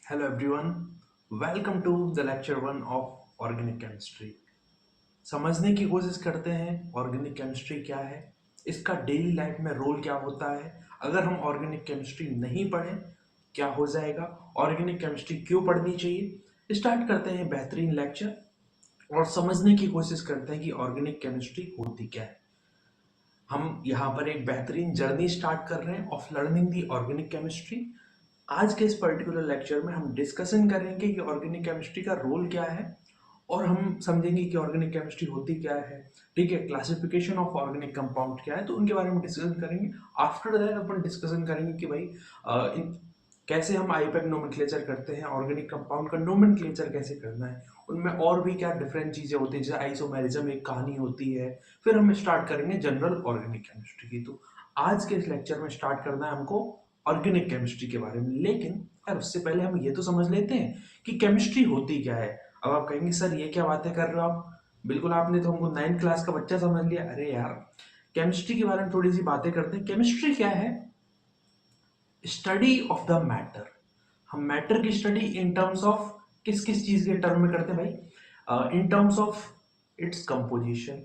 Hello everyone, welcome to the lecture 1 of organic chemistry. समझने की कोशिश करते हैं ऑर्गेनिक केमिस्ट्री क्या है, इसका डेली लाइफ में रोल क्या होता है, अगर हम ऑर्गेनिक केमिस्ट्री नहीं पढ़ें क्या हो जाएगा, ऑर्गेनिक केमिस्ट्री क्यों पढ़नी चाहिए। स्टार्ट करते हैं बेहतरीन लेक्चर और समझने की कोशिश करते हैं कि ऑर्गेनिक केमिस्ट्री होती क्या है। हम यहाँ पर एक बेहतरीन जर्नी स्टार्ट कर रहे हैं of learning the organic chemistry. आज के इस पर्टिकुलर लेक्चर में हम डिस्कशन करेंगे कि ऑर्गेनिक केमिस्ट्री का रोल क्या है और हम समझेंगे कि ऑर्गेनिक केमिस्ट्री होती क्या है। ठीक है, क्लासिफिकेशन ऑफ ऑर्गेनिक कंपाउंड क्या है तो उनके बारे में डिस्कशन करेंगे। आफ्टर दैट अपन डिस्कशन करेंगे कि भाई कैसे हम आईपैक नोमेनक्लेचर करते हैं, ऑर्गेनिक कंपाउंड का नोमेनक्लेचर कैसे करना है, उनमें और भी क्या डिफरेंट चीजें होती है, जैसे आइसोमेरिज्म एक कहानी होती है। फिर हम स्टार्ट करेंगे जनरल ऑर्गेनिक केमिस्ट्री की। तो आज के इस लेक्चर में स्टार्ट करना है हमको ऑर्गेनिक केमिस्ट्री के बारे में, लेकिन यार उससे पहले हम ये तो समझ लेते हैं कि केमिस्ट्री होती क्या है। अब आप कहेंगे सर ये क्या बातें कर रहे हो आप, बिल्कुल आपने तो हमको 9th क्लास का बच्चा समझ लिया। अरे यार, केमिस्ट्री के बारे में थोड़ी सी बातें करते हैं। केमिस्ट्री क्या है? Study of the matter. हम मैटर की स्टडी इन टर्म्स ऑफ किस किस चीज के टर्म में करते हैं भाई? In terms of its composition,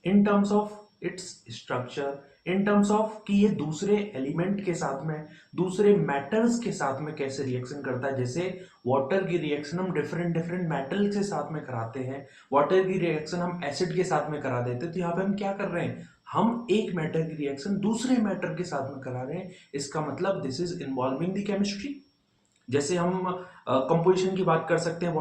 in terms of its structure, in terms of कि ये दूसरे एलिमेंट के साथ में, दूसरे मैटर्स के साथ में कैसे रिएक्शन करता है। जैसे वाटर की रिएक्शन हम डिफरेंट डिफरेंट मेटल के साथ में कराते हैं, वाटर की रिएक्शन हम एसिड के साथ में करा देते हैं। तो यहाँ पे हम क्या कर रहे हैं, हम एक मैटर की रिएक्शन दूसरे मैटर के साथ में करा रहे हैं। इसका मतलब this is involving the chemistry. जैसे हम कंपोजिशन की बात कर सकते हैं,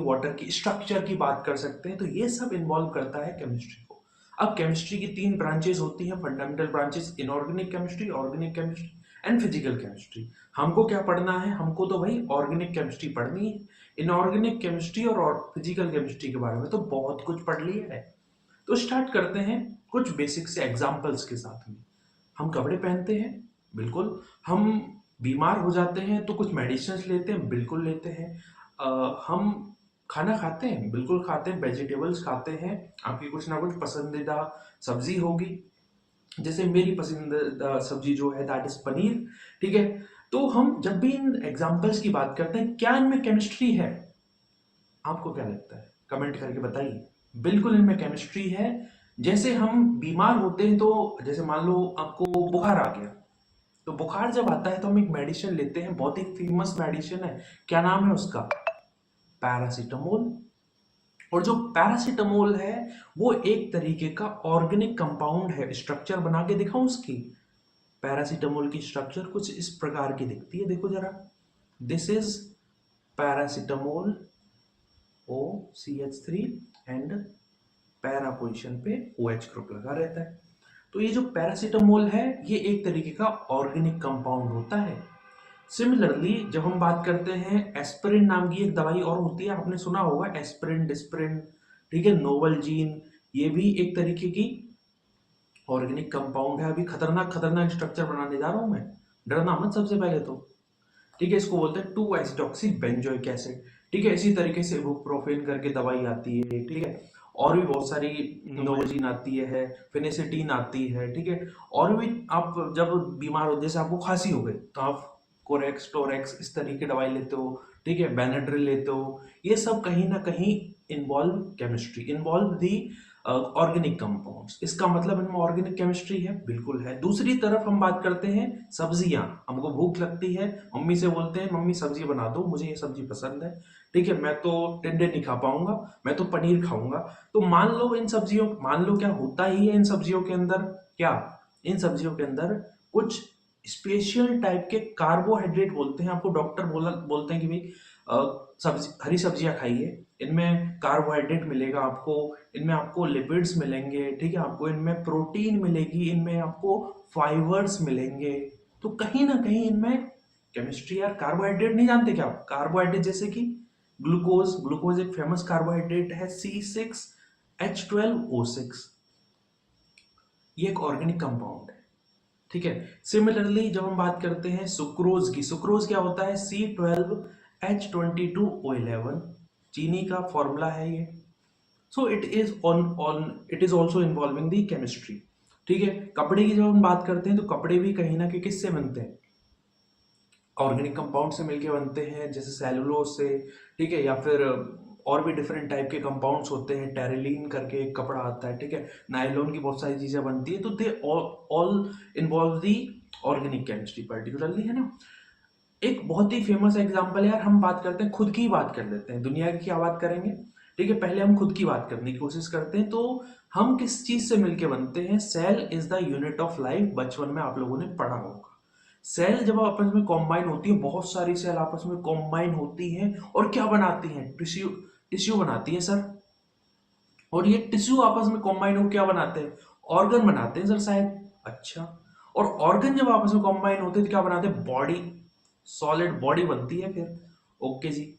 वाटर की स्ट्रक्चर की बात कर सकते हैं, तो ये सब इन्वॉल्व करता है केमिस्ट्री को। अब केमिस्ट्री की 3 ब्रांचेस होती हैं, fundamental branches, inorganic chemistry, organic chemistry and physical chemistry. हमको क्या पढ़ना है? हमको तो भाई ऑर्गेनिक केमिस्ट्री पढ़नी है। इनऑर्गेनिक केमिस्ट्री और फिजिकल केमिस्ट्री के बारे में तो बहुत कुछ पढ़ लिया है। तो स्टार्ट करते हैं कुछ बेसिक से एग्जांपल्स के साथ में। हम कपड़े पहनते हैं, बिल्कुल। हम बीमार हो जाते हैं तो कुछ मेडिसिन लेते हैं, बिल्कुल लेते हैं। हम खाना खाते हैं, बिल्कुल खाते हैं, वेजिटेबल्स खाते हैं। आपकी कुछ ना कुछ पसंदीदा सब्जी होगी, जैसे मेरी पसंदीदा सब्जी जो है दैट इज पनीर। ठीक है, तो हम जब भी इन एग्जांपल्स की बात करते हैं, क्या इनमें केमिस्ट्री है? आपको क्या लगता है? कमेंट करके बताइए। बिल्कुल इनमें केमिस्ट्री है। जैसे हम बीमार होते हैं तो जैसे मान लो आपको बुखार आ गया, तो बुखार जब आता है तो हम एक मेडिसिन लेते हैं, बहुत ही फेमस मेडिसिन है। क्या नाम है उसका? पैरासीटामोल। और जो पैरासीटामोल है वो एक तरीके का ऑर्गेनिक कंपाउंड है। स्ट्रक्चर बना के दिखाऊं उसकी? पैरासीटामोल की स्ट्रक्चर कुछ इस प्रकार की दिखती है, देखो जरा। This is paracetamol, OCH3 and para position पे OH ग्रुप लगा रहता है। तो ये जो पैरासीटामोल है ये एक तरीके का ऑर्गेनिक कंपाउंड होता है। सिमिलरली जब हम बात करते हैं, एस्पिरिन नाम की एक दवाई और होती है, आपने सुना होगा, एस्पिरिन, डिस्पिरिन। ठीक है, नोवलजीन, ये भी एक तरीके की ऑर्गेनिक कंपाउंड है। अभी खतरनाक खतरनाक स्ट्रक्चर बनाने जा रहा हूं मैं, डरना मत सबसे पहले तो। ठीक है, इसको बोलते हैं 2 एसिडॉक्सी बेंजोइक एसिड। ठीक है, इसी तरीके से इबुप्रोफेन करके दवाई आती है। ठीक है, और भी बहुत सारी, नोवोजीन आती है, फेनेसिटीन आती है। ठीक है, और भी आप जब बीमार हो, जैसे आपको खांसी हो गई तो आप कोरेक्स, टोरेक्स इस तरीके की दवाई लेते हो। ठीक है, बेनाड्रिल लेते हो। ये सब कहीं ना कहीं इन्वॉल्व केमिस्ट्री, इन्वॉल्व दी ऑर्गेनिक कंपाउंड्स। इसका मतलब इनमें ऑर्गेनिक केमिस्ट्री है, बिल्कुल है। दूसरी तरफ हम बात करते हैं सब्जियां। हमको भूख लगती है, मम्मी से बोलते हैं मम्मी सब्जी बना दो, मुझे ये सब्जी पसंद है। ठीक है, मैं तो टिंडे नहीं खा पाऊंगा, मैं तो पनीर खाऊंगा। तो मान लो इन सब्जियों, मान लो क्या होता ही है इन सब्जियों के अंदर, क्या इन सब्जियों के अंदर कुछ स्पेशल टाइप के कार्बोहाइड्रेट बोलते हैं। आपको डॉक्टर बोलते हैं कि भाई सब्जी, हरी सब्जियां खाइए, इनमें कार्बोहाइड्रेट मिलेगा आपको, इनमें आपको लिपिड्स मिलेंगे। ठीक है, आपको इनमें प्रोटीन मिलेगी, इनमें आपको फाइबर्स मिलेंगे। तो कहीं ना कहीं इनमें केमिस्ट्री। यार कार्बोहाइड्रेट नहीं जानते क्या आप? कार्बोहाइड्रेट जैसे कि ग्लूकोज, ग्लूकोज एक फेमस कार्बोहाइड्रेट है, C6H12O6, ये एक ऑर्गेनिक कंपाउंड है। ठीक है, सिमिलरली जब हम बात करते हैं सुक्रोज की, सुक्रोज क्या होता है? C12H22O11, चीनी का फॉर्मूला है ये। So it is also involving the chemistry. ठीक है, कपड़े की जब हम बात करते हैं तो कपड़े भी कहीं ना कहीं किससे बनते हैं? ऑर्गेनिक कंपाउंड से मिलके बनते हैं, जैसे सेलुलोज से, ठीक है, या फिर और भी डिफरेंट टाइप के कंपाउंड्स होते हैं, टेरिलीन करके एक कपड़ा आता है, ठीक है, नायलॉन की बहुत सारी चीजें बनती है, तो they all involve the organic chemistry particularly, है ना। एक बहुत ही फेमस एग्जांपल यार, हम बात करते हैं, खुद की ही बात कर लेते हैं, दुनिया की क्या बात करेंगे, ठीक है, पहले हम खुद की बात करने की कोशिश करते हैं। तो हम किस चीज से मिलके बनते हैं? Cell is the unit of life, बचपन में आप लोगों ने पढ़ा होगा। सेल जब आपस में कॉम्बाइन होती है, बहुत सारी सेल आपस में कॉम्बाइन होती हैं और क्या बनाती हैं? टिश्यू, टिश्यू बनाती है सर। और ये टिश्यू आपस में कॉम्बाइन हो क्या बनाते हैं? ऑर्गन बनाते हैं सर शायद। अच्छा, और ऑर्गन जब आपस में कॉम्बाइन होते हैं तो क्या बनाते हैं? बॉडी, सॉलिड बॉडी बनती है फिर। ओके जी,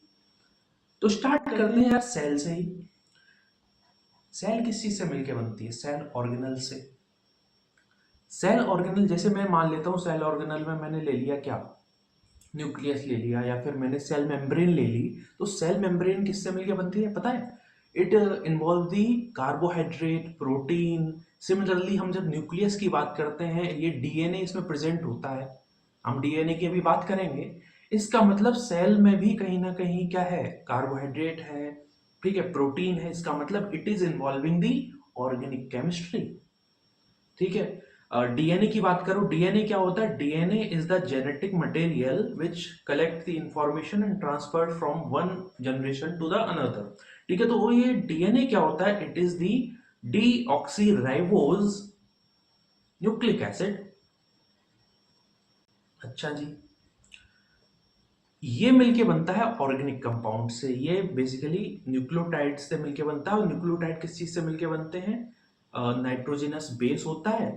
तो स्टार्ट करते हैं यार सेल से ही। सेल किस चीज से मिलके बनती है? सेल ऑर्गेनल से। सेल ऑर्गेनल, जैसे मैं मान लेता हूँ सेल ऑर्गेनल में मैंने ले लिया क्या? न्यूक्लियस ले लिया, या फिर मैंने सेल मेम्ब्रेन ले ली। तो सेल मेम्ब्रेन किससे मिलके बनती है पता है? It involve the carbohydrate, protein. Similarly हम जब न्यूक्लियस की बात करते हैं, ये डीएनए इसमें प्रेजेंट होता है, हम डीएनए की अभी बात करेंगे। इसका मतलब सेल में भी कहीं ना कहीं क्या है? कार्बोहाइड्रेट है, ठीक है, प्रोटीन है। इसका मतलब it is involving the organic chemistry, ठीक है। डीएनए की बात करो, डीएनए क्या होता है? DNA is the genetic material which collect the information and transfer from one generation to the another, ठीक है। तो वो ये डीएनए क्या होता है? It is the deoxyribose nucleic acid. अच्छा जी, ये मिलके बनता है ऑर्गेनिक कंपाउंड से। ये बेसिकली न्यूक्लियोटाइड से मिलके बनता है। और न्यूक्लियोटाइड किस चीज से मिलके बनते हैं? नाइट्रोजनस बेस होता है,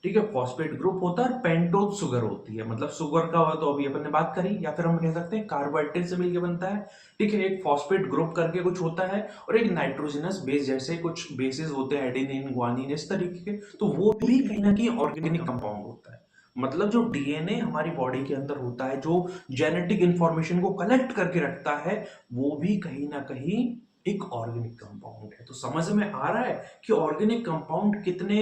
ठीक है, फॉस्फेट ग्रुप होता है, और पेंटोज शुगर होती है। मतलब शुगर का हुआ तो अभी अपन ने बात करी, या फिर हम कह सकते हैं कार्बोहाइड्रेट से मिलके बनता है, ठीक है। एक फॉस्फेट ग्रुप करके कुछ होता है, और एक नाइट्रोजनस बेस जैसे कुछ बेसिस होते हैं, एडेनिन, ग्वानिन, इस तरीके के। तो वो भी कहीं ना कहीं ऑर्गेनिक कंपाउंड होता है। मतलब जो डीएनए हमारी बॉडी के अंदर होता है, जो जेनेटिक इंफॉर्मेशन को कलेक्ट करके रखता है, वो भी कहीं ना कहीं एक ऑर्गेनिक कंपाउंड है। तो समझ में आ रहा है कि ऑर्गेनिक कंपाउंड कितने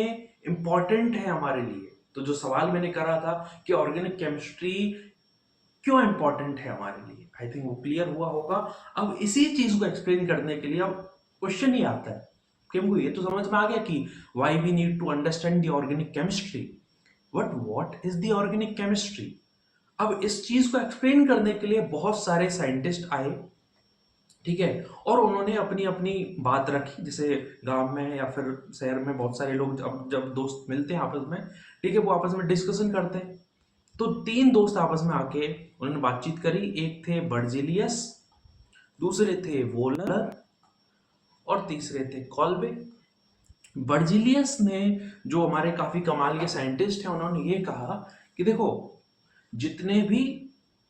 इंपॉर्टेंट है हमारे लिए। तो जो सवाल मैंने करा था कि ऑर्गेनिक केमिस्ट्री क्यों इंपॉर्टेंट है हमारे लिए, आई थिंक वो क्लियर हुआ होगा। अब इसी चीज को एक्सप्लेन करने के लिए अब क्वेश्चन ही आता है कि हमको ये तो समझ में आ गया कि why we need to understand the organic chemistry, but what is the organic chemistry? अब इस चीज को एक्सप्लेन करने के लिए बहुत सारे साइंटिस्ट आए, ठीक है, और उन्होंने अपनी अपनी बात रखी। जैसे गांव में या फिर शहर में बहुत सारे लोग जब दोस्त मिलते हैं आपस में, ठीक है, वो आपस में डिस्कशन करते हैं। तो तीन दोस्त आपस में आके उन्होंने बातचीत करी। एक थे बर्जिलियस, दूसरे थे वोलर, और तीसरे थे कॉल्बे। बर्जिलियस ने, जो हमारे काफी कमाल के साइंटिस्ट हैं, उन्होंने ये कहा कि देखो, जितने भी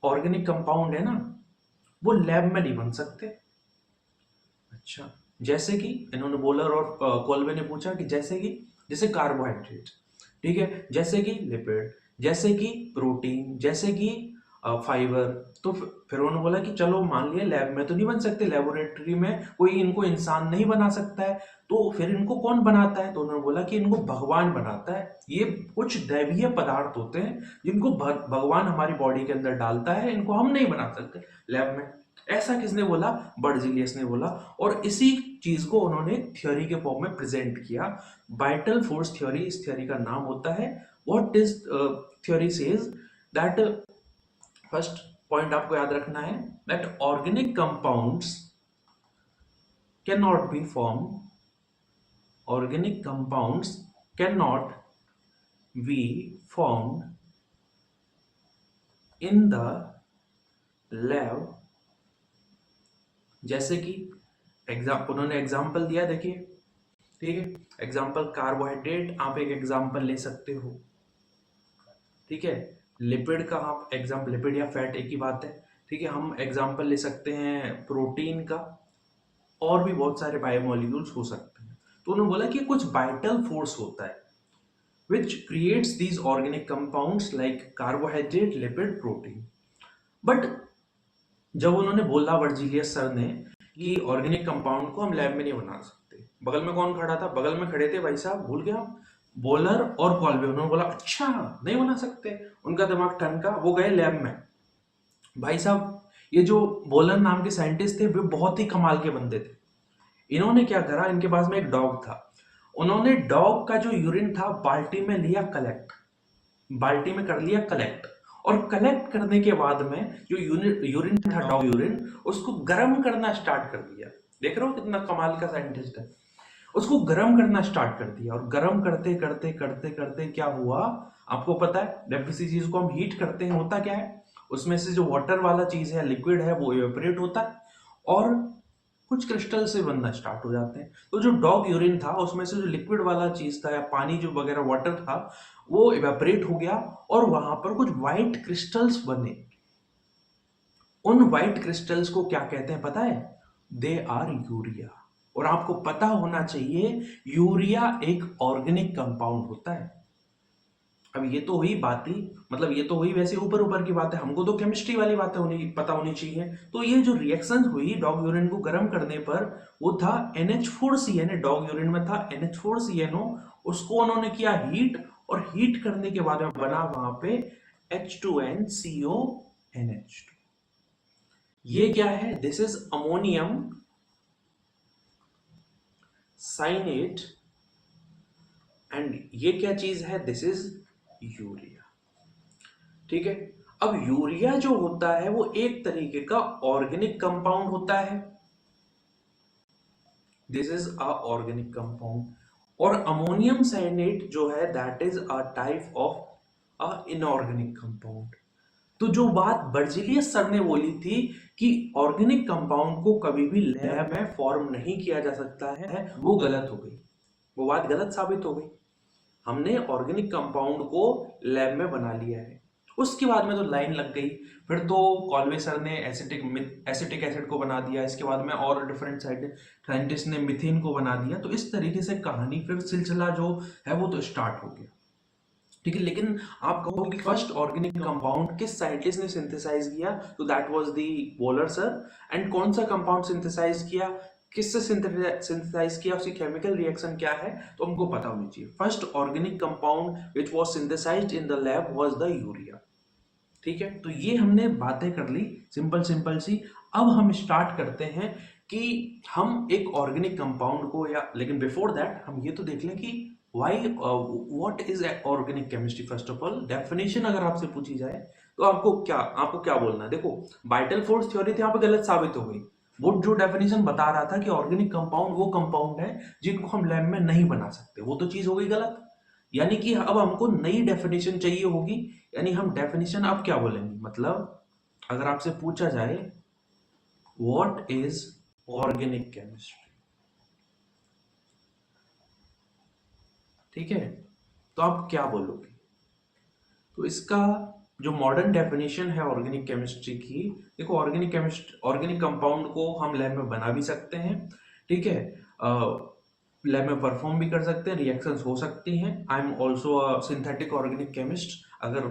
ऑर्गेनिक कंपाउंड है ना, वो लैब में नहीं बन सकते। अच्छा, जैसे कि इन्होंने बोलर और कोल्बे ने पूछा कि जैसे कि, जैसे कार्बोहाइड्रेट, ठीक है, जैसे कि लिपिड, जैसे कि प्रोटीन, जैसे कि फाइबर। तो फिर उन्होंने बोला कि चलो मान लिया लैब में तो नहीं बन सकते, लेबोरेटरी में कोई इनको इंसान नहीं बना सकता है, तो फिर इनको कौन बनाता है? तो उन्होंने बोला कि इनको भगवान बनाता है। ये कुछ दैवीय पदार्थ होते हैं जिनको भगवान हमारी बॉडी के अंदर डालता है, इनको हम नहीं बना सकते लैब में। ऐसा किसने बोला? बर्जिलियस ने बोला। और इसी चीज को उन्होंने थ्योरी के फॉर्म में प्रेजेंट किया, वाइटल फोर्स थ्योरी इस थ्योरी का नाम होता है। What is theory says that, first point आपको याद रखना है, that organic compounds can not be form, organic compounds can not be formed in the lab. जैसे कि उन्होंने एग्जाम्पल दिया, देखिए, ठीक है, एग्जाम्पल कार्बोहाइड्रेट आप एक एग्जाम्पल ले सकते हो, ठीक है। लिपिड का आप एग्जाम्पल, लिपिड या फैट एक ही बात है, ठीक है, हम एग्जाम्पल ले सकते हैं प्रोटीन का, और भी बहुत सारे बायोमोलिक्यूल्स हो सकते हैं। तो उन्होंने बोला कि कुछ वाइटल फोर्स होता है which creates these organic compounds like carbohydrate, lipid, protein. But जब उन्होंने बोला वर्जीलियस सर ने कि ऑर्गेनिक कंपाउंड को हम लैब में नहीं बना सकते, बगल में कौन खड़ा था? बगल में खड़े थे भाई साहब, भूल गया, बोलर और कॉल्बे। उन्होंने बोला अच्छा नहीं बना सकते, उनका दिमाग ठनका, वो गए लैब में। भाई साहब ये जो बोलन नाम के साइंटिस्ट थे वे बहुत ही कमाल के बंदे थे। इन्होंने क्या करा, इनके पास में एक डॉग था। उन्होंने डॉग का जो यूरिन था बाल्टी में लिया कलेक्ट, बाल्टी में कर लिया कलेक्ट, और कलेक्ट करने के बाद में जो यूरिन था डॉग यूरिन, उसको गर्म करना स्टार्ट कर दिया। देख रहे हो कितना कमाल का साइंटिस्ट है। उसको गर्म करना स्टार्ट कर दिया, और गर्म करते करते करते करते क्या हुआ आपको पता है, जब किसी चीज को हम हीट करते हैं होता क्या है, उसमें से जो वाटर वाला चीज है, लिक्विड है, वो इवेपोरेट होता है और कुछ क्रिस्टल से बनना स्टार्ट हो जाते हैं। तो जो डॉग यूरिन था उसमें से जो लिक्विड वाला चीज था या पानी जो वगैरह वाटर था वो इवेपोरेट हो गया, और वहां पर कुछ व्हाइट क्रिस्टल्स बने। उन व्हाइट क्रिस्टल्स को क्या कहते हैं पता है? They are urea. और आपको पता होना चाहिए यूरिया एक ऑर्गेनिक कंपाउंड होता है। अब ये तो हुई बात ही, मतलब ये तो हुई वैसे ऊपर ऊपर की बात है, हमको तो केमिस्ट्री वाली बातें पता होनी चाहिए। तो ये जो रिएक्शन हुई डॉग यूरिन को गर्म करने पर, वो था NH4CN, डॉग यूरिन में था NH4CNO। उसको उन्होंने किया हीट, और हीट करने के बाद में बना वहां पे H2NCONH2। ये क्या है? This is ammonium cyanate, and ये क्या चीज है? This is urea. ठीक है। अब यूरिया जो होता है वो एक तरीके का ऑर्गेनिक कंपाउंड होता है। This is a organic compound. और अमोनियम साइनेट जो है that is a type of a inorganic compound. तो जो बात बर्जीलियस सर ने बोली थी कि ऑर्गेनिक कंपाउंड को कभी भी लैब में फॉर्म नहीं किया जा सकता है, वो गलत हो गई, वो बात गलत साबित हो गई। हमने ऑर्गेनिक कंपाउंड को लैब में बना लिया है। उसके बाद में तो लाइन लग गई, फिर तो कॉल्वे सर ने एसिटिक एसिड को बना दिया, इसके बाद में और डिफरेंट साइंटिस्ट ने मिथेन को बना दिया। तो इस तरीके से कहानी फिर सिलसिला जो है वो तो स्टार्ट हो गया। ठीक है, लेकिन आप कहोगे कि फर्स्ट ऑर्गेनिक कंपाउंड किस साइंटिस्ट ने सिंथेसाइज किया, तो that was the Waller sir. And कौन सा कंपाउंड सिंथेसाइज किया, किससे सिंथेसाइज किया, उसकी केमिकल रिएक्शन क्या है, तो हमको पता होनी चाहिए। First organic compound which was synthesised in the lab was the urea. ठीक है, तो ये हमने बातें कर ली सिंपल सिंपल सी। अब हम स्टार्ट करते हैं कि हम एक ऑर्गेनिक कंपाउंड को, या लेकिन बिफोर दैट हम ये तो देख लें कि why what is organic chemistry. First of all definition अगर आपसे पूछी जाए तो आपको क्या बोलना है? देखो, वाइटल फोर्स थ्योरी थी, यहाँ पे गलत साबित हो गई। वो जो डेफिनेशन बता रहा था कि ऑर्गेनिक कंपाउंड वो कंपाउंड है जिनको हम लैब में नहीं बना सकते, वो तो चीज हो गई गलत। यानी कि अब हमको नई डेफिनेशन चाहिए होगी। यानी हम डेफिनेशन अब क्या बोलेंगे, मतलब अगर आपसे पूछा जाए व्हाट इज ऑर्गेनिक केमिस्ट्री, ठीक है, तो आप क्या बोलोगे? तो इसका जो मॉडर्न डेफिनेशन है ऑर्गेनिक केमिस्ट्री की, देखो ऑर्गेनिक कंपाउंड को हम लैब में बना भी सकते हैं, ठीक है, लैब में परफॉर्म भी कर सकते हैं, रिएक्शंस हो सकती हैं। I am also a synthetic organic chemist. अगर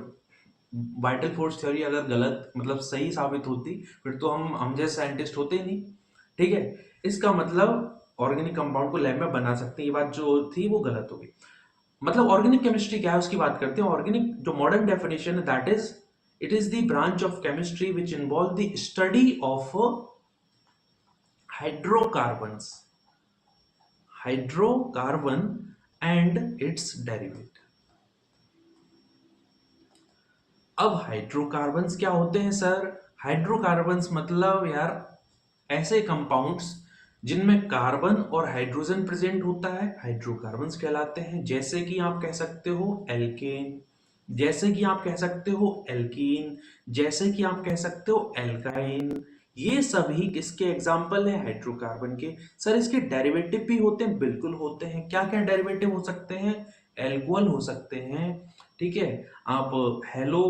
वाइटल फोर्स थ्योरी अगर गलत मतलब सही साबित होती, फिर तो हम जैसे साइंटिस्ट होते ही नहीं। ठीक है, इसका मतलब ऑर्गेनिक कंपाउंड को लैब में बना सकते हैं, ये बात जो थी वो गलत हो गई। मतलब ऑर्गेनिक केमिस्ट्री क्या है उसकी बात करते हैं। ऑर्गेनिक जो मॉडर्न डेफिनेशन है that is, it is the branch of chemistry which involve the study of hydrocarbons hydrocarbon and its derivative. अब हाइड्रोकार्बन्स क्या होते हैं सर? हाइड्रोकार्बन्स मतलब यार ऐसे कंपाउंड्स जिनमें कार्बन और हाइड्रोजन प्रेजेंट होता है, हाइड्रोकार्बन्स कहलाते हैं। जैसे कि आप कह सकते हो एल्केन, जैसे कि आप कह सकते हो एल्कीन, जैसे कि आप कह सकते हो एल्काइन। ये सभी किसके एग्जाम्पल है? हाइड्रोकार्बन के। सर इसके डेरिवेटिव भी होते हैं, बिल्कुल होते हैं। क्या क्या डेरिवेटिव हो सकते हैं? एल्कोहल हो सकते हैं, ठीक है। आप हेलो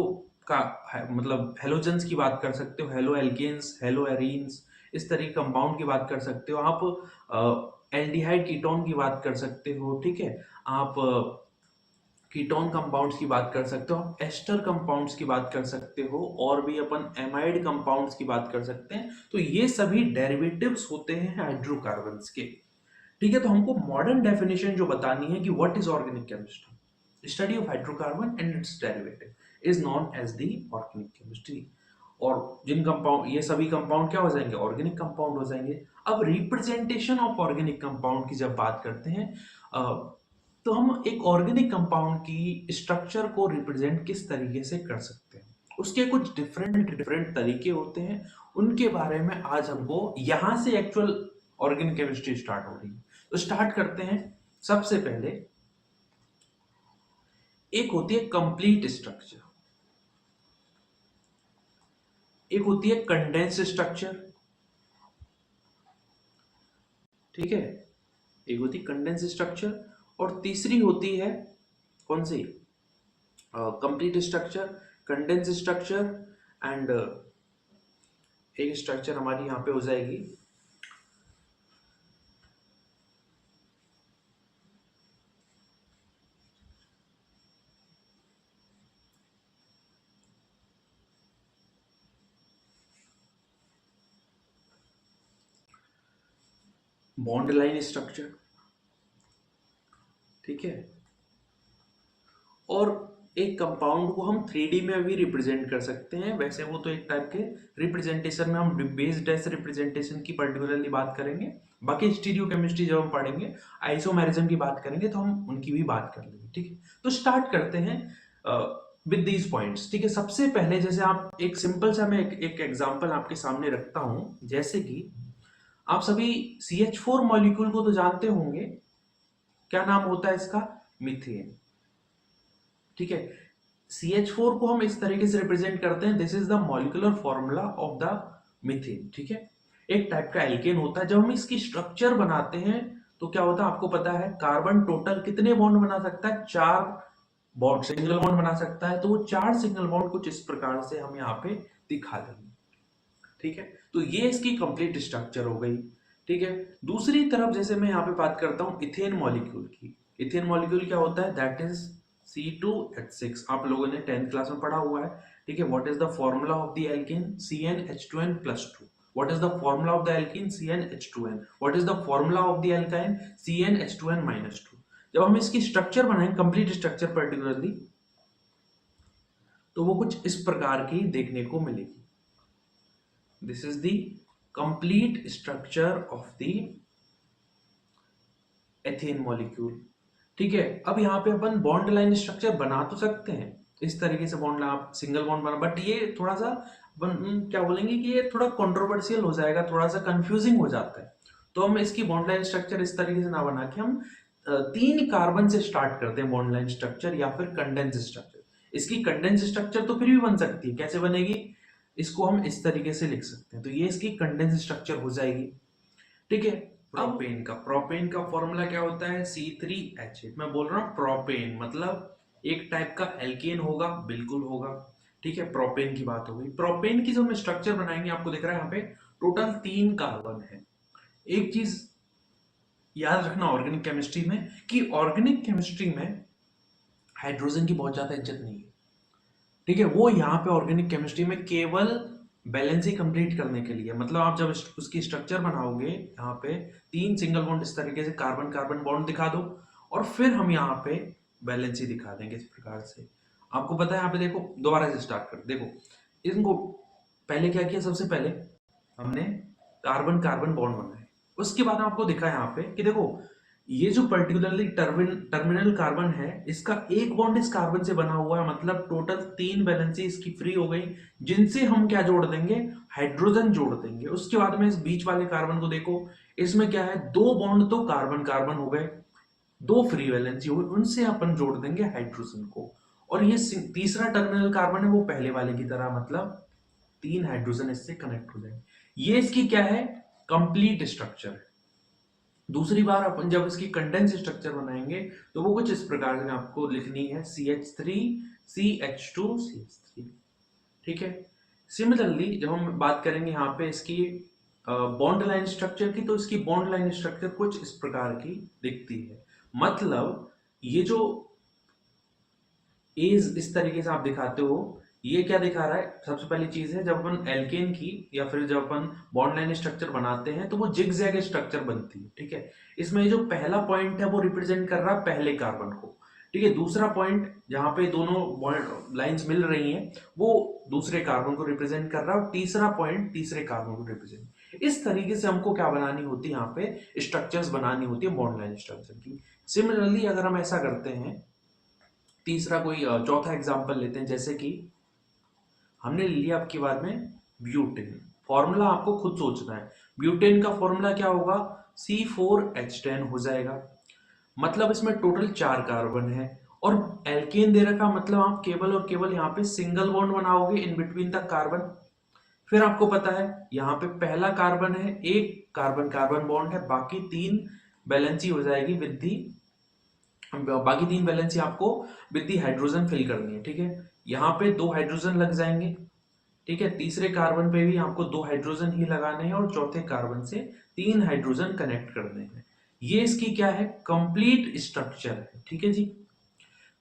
का मतलब हेलोजेंस की बात कर सकते हो, हेलो एल्केन्स, हेलो एरीन्स, इस तरह के कंपाउंड की बात कर सकते हो। आप एल्डिहाइड कीटोन की बात कर सकते हो, ठीक है। आप कीटोन कंपाउंड्स की बात कर सकते हो, आप एस्टर कंपाउंड्स की बात कर सकते हो, और भी अपन एमाइड कंपाउंड्स की बात कर सकते हैं। तो ये सभी डेरिवेटिव्स होते हैं हाइड्रोकार्बन्स के। ठीक है, तो हमको मॉडर्न डेफिनेशन जो बतानी है कि what is organic chemistry, study of hydrocarbon and its derivative is known as the organic chemistry. और जिन कंपाउंड, ये सभी कंपाउंड क्या हो जाएंगे, ऑर्गेनिक कंपाउंड हो जाएंगे। अब रिप्रेजेंटेशन ऑफ ऑर्गेनिक कंपाउंड की जब बात करते हैं तो हम एक ऑर्गेनिक कंपाउंड की स्ट्रक्चर को रिप्रेजेंट किस तरीके से कर सकते हैं, उसके कुछ डिफरेंट डिफरेंट तरीके होते हैं, उनके बारे में आज हमको यहां से एक्चुअल ऑर्गेनिक केमिस्ट्री स्टार्ट हो रही है। तो स्टार्ट करते हैं। सबसे पहले एक होती है कंप्लीट स्ट्रक्चर, एक होती है कंडेंस स्ट्रक्चर, ठीक है, एक होती है कंडेंस स्ट्रक्चर, और तीसरी होती है कौन सी, complete structure, condense structure, and एक स्ट्रक्चर हमारी यहाँ पे हो जाएगी बॉन्ड लाइन स्ट्रक्चर, ठीक है। और एक कंपाउंड को हम 3D में भी रिप्रेजेंट कर सकते हैं, वैसे वो तो एक टाइप के रिप्रेजेंटेशन में हम बेस डैश रिप्रेजेंटेशन की पर्टिकुलरली बात करेंगे, बाकी स्टीरियो केमिस्ट्री जब हम पढ़ेंगे, आइसोमेरिज्म की बात करेंगे तो हम उनकी भी बात कर लेंगे, ठीक है। तो स्टार्ट करते हैं विद दीज पॉइंट्स, ठीक है। सबसे पहले जैसे आप एक सिंपल सा मैं एक एग्जांपल आपके सामने रखता हूं, जैसे कि आप सभी CH4 मॉलिक्यूल को तो जानते होंगे, क्या नाम होता है इसका, मीथेन, ठीक है। CH4 को हम इस तरीके से रिप्रेजेंट करते हैं, this is the molecular formula of the methane, ठीक है। एक टाइप का एल्केन होता है, जब हम इसकी स्ट्रक्चर बनाते हैं तो क्या होता है आपको पता है, कार्बन टोटल कितने बॉन्ड बना सकता है, 4 बॉन्ड, सिंगल बॉन्ड बना सकता है। तो वो 4 सिंगल बॉन्ड कुछ इस प्रकार से हम यहाँ पे दिखा देंगे, ठीक है। तो ये इसकी कंप्लीट स्ट्रक्चर हो गई, ठीक है। दूसरी तरफ जैसे मैं यहाँ पे बात करता हूँ इथेन मॉलिक्यूल की, इथेन मॉलिक्यूल क्या होता है, दैट इज C2H6, आप लोगों ने 10th क्लास में पढ़ा हुआ है, ठीक है। What is the formula of the alkene, CnH2n+2। What is the formula of the alkene, CnH2n। What is the formula of the alkyne, CnH2n-2। जब हम इसकी स्ट्रक्चर बनाएंगे, कंप्लीट स्ट्रक्चर पर्टिकुलरली, तो वो कुछ इस प्रकार की देखने को मिलेगी। This is the complete structure of the ethane molecule, ठीक है। अब यहाँ पे अपन बॉन्ड लाइन स्ट्रक्चर बना तो सकते हैं इस तरीके से, बॉन्ड आप सिंगल बॉन्ड बना, बट ये थोड़ा सा क्या बोलेंगे कि ये थोड़ा कंट्रोवर्शियल हो जाएगा, थोड़ा सा कंफ्यूजिंग हो जाता है। तो हम इसकी बॉन्ड लाइन स्ट्रक्चर इस तरीके से ना बना के हम 3 कार्बन से स्टार्ट करते हैं बॉन्ड लाइन स्ट्रक्चर, या फिर कंडेंस स्ट्रक्चर। इसकी कंडेंस स्ट्रक्चर तो फिर भी बन सकती है, कैसे बनेगी, इसको हम इस तरीके से लिख सकते हैं। तो ये इसकी कंडेंस स्ट्रक्चर हो जाएगी, ठीक है। प्रोपेन का फॉर्मूला क्या होता है, C3H8। मैं बोल रहा हूँ प्रोपेन मतलब एक टाइप का एल्केन होगा, बिल्कुल होगा, ठीक है। प्रोपेन की बात हो गई। प्रोपेन की जो हम स्ट्रक्चर बनाएंगे, आपको दिख रहा है यहाँ पे टोटल 3 कार्बन है। एक चीज याद रखना ऑर्गेनिक केमिस्ट्री में, कि ऑर्गेनिक केमिस्ट्री में हाइड्रोजन की बहुत ज्यादा इज्जत नहीं है, ठीक है। वो यहाँ पे ऑर्गेनिक केमिस्ट्री में केवल बैलेंस ही कंप्लीट करने के लिए, मतलब आप जब उसकी स्ट्रक्चर बनाओगे, यहाँ पे 3 सिंगल बॉन्ड इस तरीके से कार्बन कार्बन बॉन्ड दिखा दो, और फिर हम यहाँ पे बैलेंस ही दिखा देंगे इस प्रकार से। आपको पता है यहाँ पे देखो, दोबारा से स्टार्ट कर देखो, इनको पहले क्या किया, सबसे पहले हमने कार्बन कार्बन बॉन्ड बनाए, उसके बाद आपको दिखा यहाँ पे कि देखो ये जो पर्टिकुलरली टर्मिनल कार्बन है, इसका एक बॉन्ड इस कार्बन से बना हुआ है, मतलब टोटल 3 वैलेंसी इसकी फ्री हो गई, जिनसे हम क्या जोड़ देंगे, हाइड्रोजन जोड़ देंगे। उसके बाद में इस बीच वाले कार्बन को देखो, इसमें क्या है, 2 बॉन्ड तो कार्बन कार्बन हो गए, 2 फ्री वैलेंसी हो गई, उनसे अपन जोड़ देंगे हाइड्रोजन को। और ये तीसरा टर्मिनल कार्बन है, वो पहले वाले की तरह, मतलब 3 हाइड्रोजन इससे कनेक्ट हो जाएंगे। ये इसकी क्या है, कंप्लीट स्ट्रक्चर है। दूसरी बार अपन जब इसकी कंडेंस स्ट्रक्चर बनाएंगे तो वो कुछ इस प्रकार से आपको लिखनी है, CH3 CH2 CH3, ठीक है। सिमिलरली जब हम बात करेंगे यहाँ पे इसकी बॉन्ड लाइन स्ट्रक्चर की, तो इसकी बॉन्ड लाइन स्ट्रक्चर कुछ इस प्रकार की दिखती है, मतलब ये जो एज इस तरीके से आप दिखाते हो, ये क्या दिखा रहा है, सबसे पहली चीज है, जब अपन एल्केन की या फिर जब अपन बॉन्ड लाइन स्ट्रक्चर बनाते हैं तो वो जिगजैग स्ट्रक्चर बनती है, ठीक है। इसमें जो पहला पॉइंट है वो रिप्रेजेंट कर रहा है पहले कार्बन को, ठीक है। दूसरा पॉइंट जहां पे दोनों लाइंस मिल रही हैं वो दूसरे कार्बन को रिप्रेजेंट कर रहा है, और तीसरा पॉइंट तीसरे कार्बन को रिप्रेजेंट। इस तरीके से हमको क्या बनानी होती है, यहाँ पे स्ट्रक्चर्स बनानी होती है बॉन्ड लाइन स्ट्रक्चर की। सिमिलरली अगर हम ऐसा करते हैं, तीसरा कोई चौथा एग्जांपल लेते हैं, जैसे कि हमने लिया अब की बार में ब्यूटेन। फॉर्मूला आपको खुद सोचना है। ब्यूटेन का फॉर्मूला क्या होगा, C4H10 हो जाएगा। मतलब इसमें टोटल 4 कार्बन है, और एल्केन दे रखा, मतलब आप केवल और केवल यहाँ पे सिंगल बॉन्ड बनाओगे इन बिटवीन द कार्बन। फिर आपको पता है यहाँ पे पहला कार्बन है, एक कार्बन कार्बन बॉन्ड है, बाकी 3 वैलेंसी हो जाएगी विद दी, बाकी 3 वैलेंसी आपको विद दी हाइड्रोजन फिल करनी है। ठीक है, यहाँ पे 2 हाइड्रोजन लग जाएंगे। ठीक है, तीसरे कार्बन पे भी आपको 2 हाइड्रोजन ही लगाने हैं, और चौथे कार्बन से 3 हाइड्रोजन कनेक्ट करने हैं। ये इसकी क्या है, कंप्लीट स्ट्रक्चर है। ठीक है जी।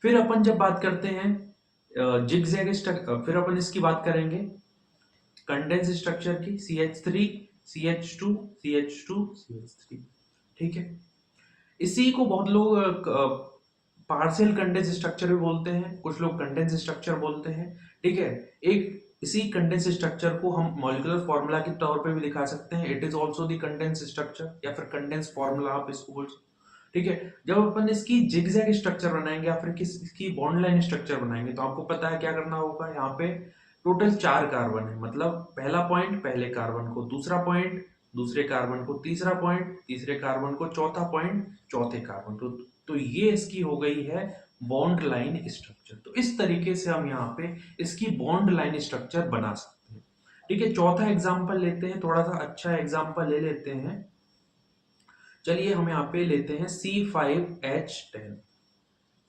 फिर अपन जब बात करते हैं जिगजैग स्ट्रक्चर, फिर अपन इसकी बात करेंगे कंडेंस स्ट्रक्चर की, CH3 CH2 CH2 CH3। ठीक है, इसी को बहुत लोग पार्शियल कंडेंस स्ट्रक्चर भी बोलते हैं, कुछ लोग कंडेंस स्ट्रक्चर बोलते हैं। ठीक है, एक इसी कंडेंस स्ट्रक्चर को हम मॉलिक्यूलर फॉर्मूला के तौर पे भी दिखा सकते हैं, it is also the condense structure, या फिर कंडेंस फॉर्मूला आप इसको बोल सकते हैं। ठीक है, जब अपन इसकी जिगजैग स्ट्रक्चर बनाएंगे या फिर इसकी बॉन्ड लाइन स्ट्रक्चर बनाएंगे, तो आपको पता है क्या करना होगा। यहाँ पे टोटल 4 कार्बन है, मतलब पहला पॉइंट पहले कार्बन को, दूसरा पॉइंट दूसरे कार्बन को, तीसरा पॉइंट तीसरे कार्बन को, चौथा पॉइंट चौथे कार्बन को। तो ये इसकी हो गई है बॉन्ड लाइन स्ट्रक्चर। तो इस तरीके से हम यहाँ पे इसकी बॉन्ड लाइन स्ट्रक्चर बना सकते हैं। ठीक है, चौथा एग्जांपल लेते हैं, थोड़ा सा अच्छा एग्जांपल ले लेते हैं। चलिए हम यहाँ पे लेते हैं C5H10।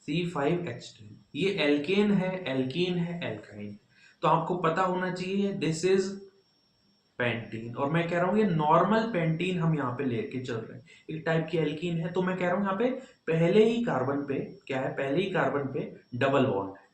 C5H10 ये एल्केन है, एल्कीन है, एल्काइन। तो आपको पता होना चाहिए दिस इज पेंटीन, और मैं कह रहा हूं ये नॉर्मल पेंटीन हम यहाँ पे लेके चल रहे हैं। एक टाइप की एल्कीन है, तो मैं कह रहा हूं यहाँ पे पहले ही कार्बन पे क्या है, पहले ही कार्बन पे डबल बॉन्ड है।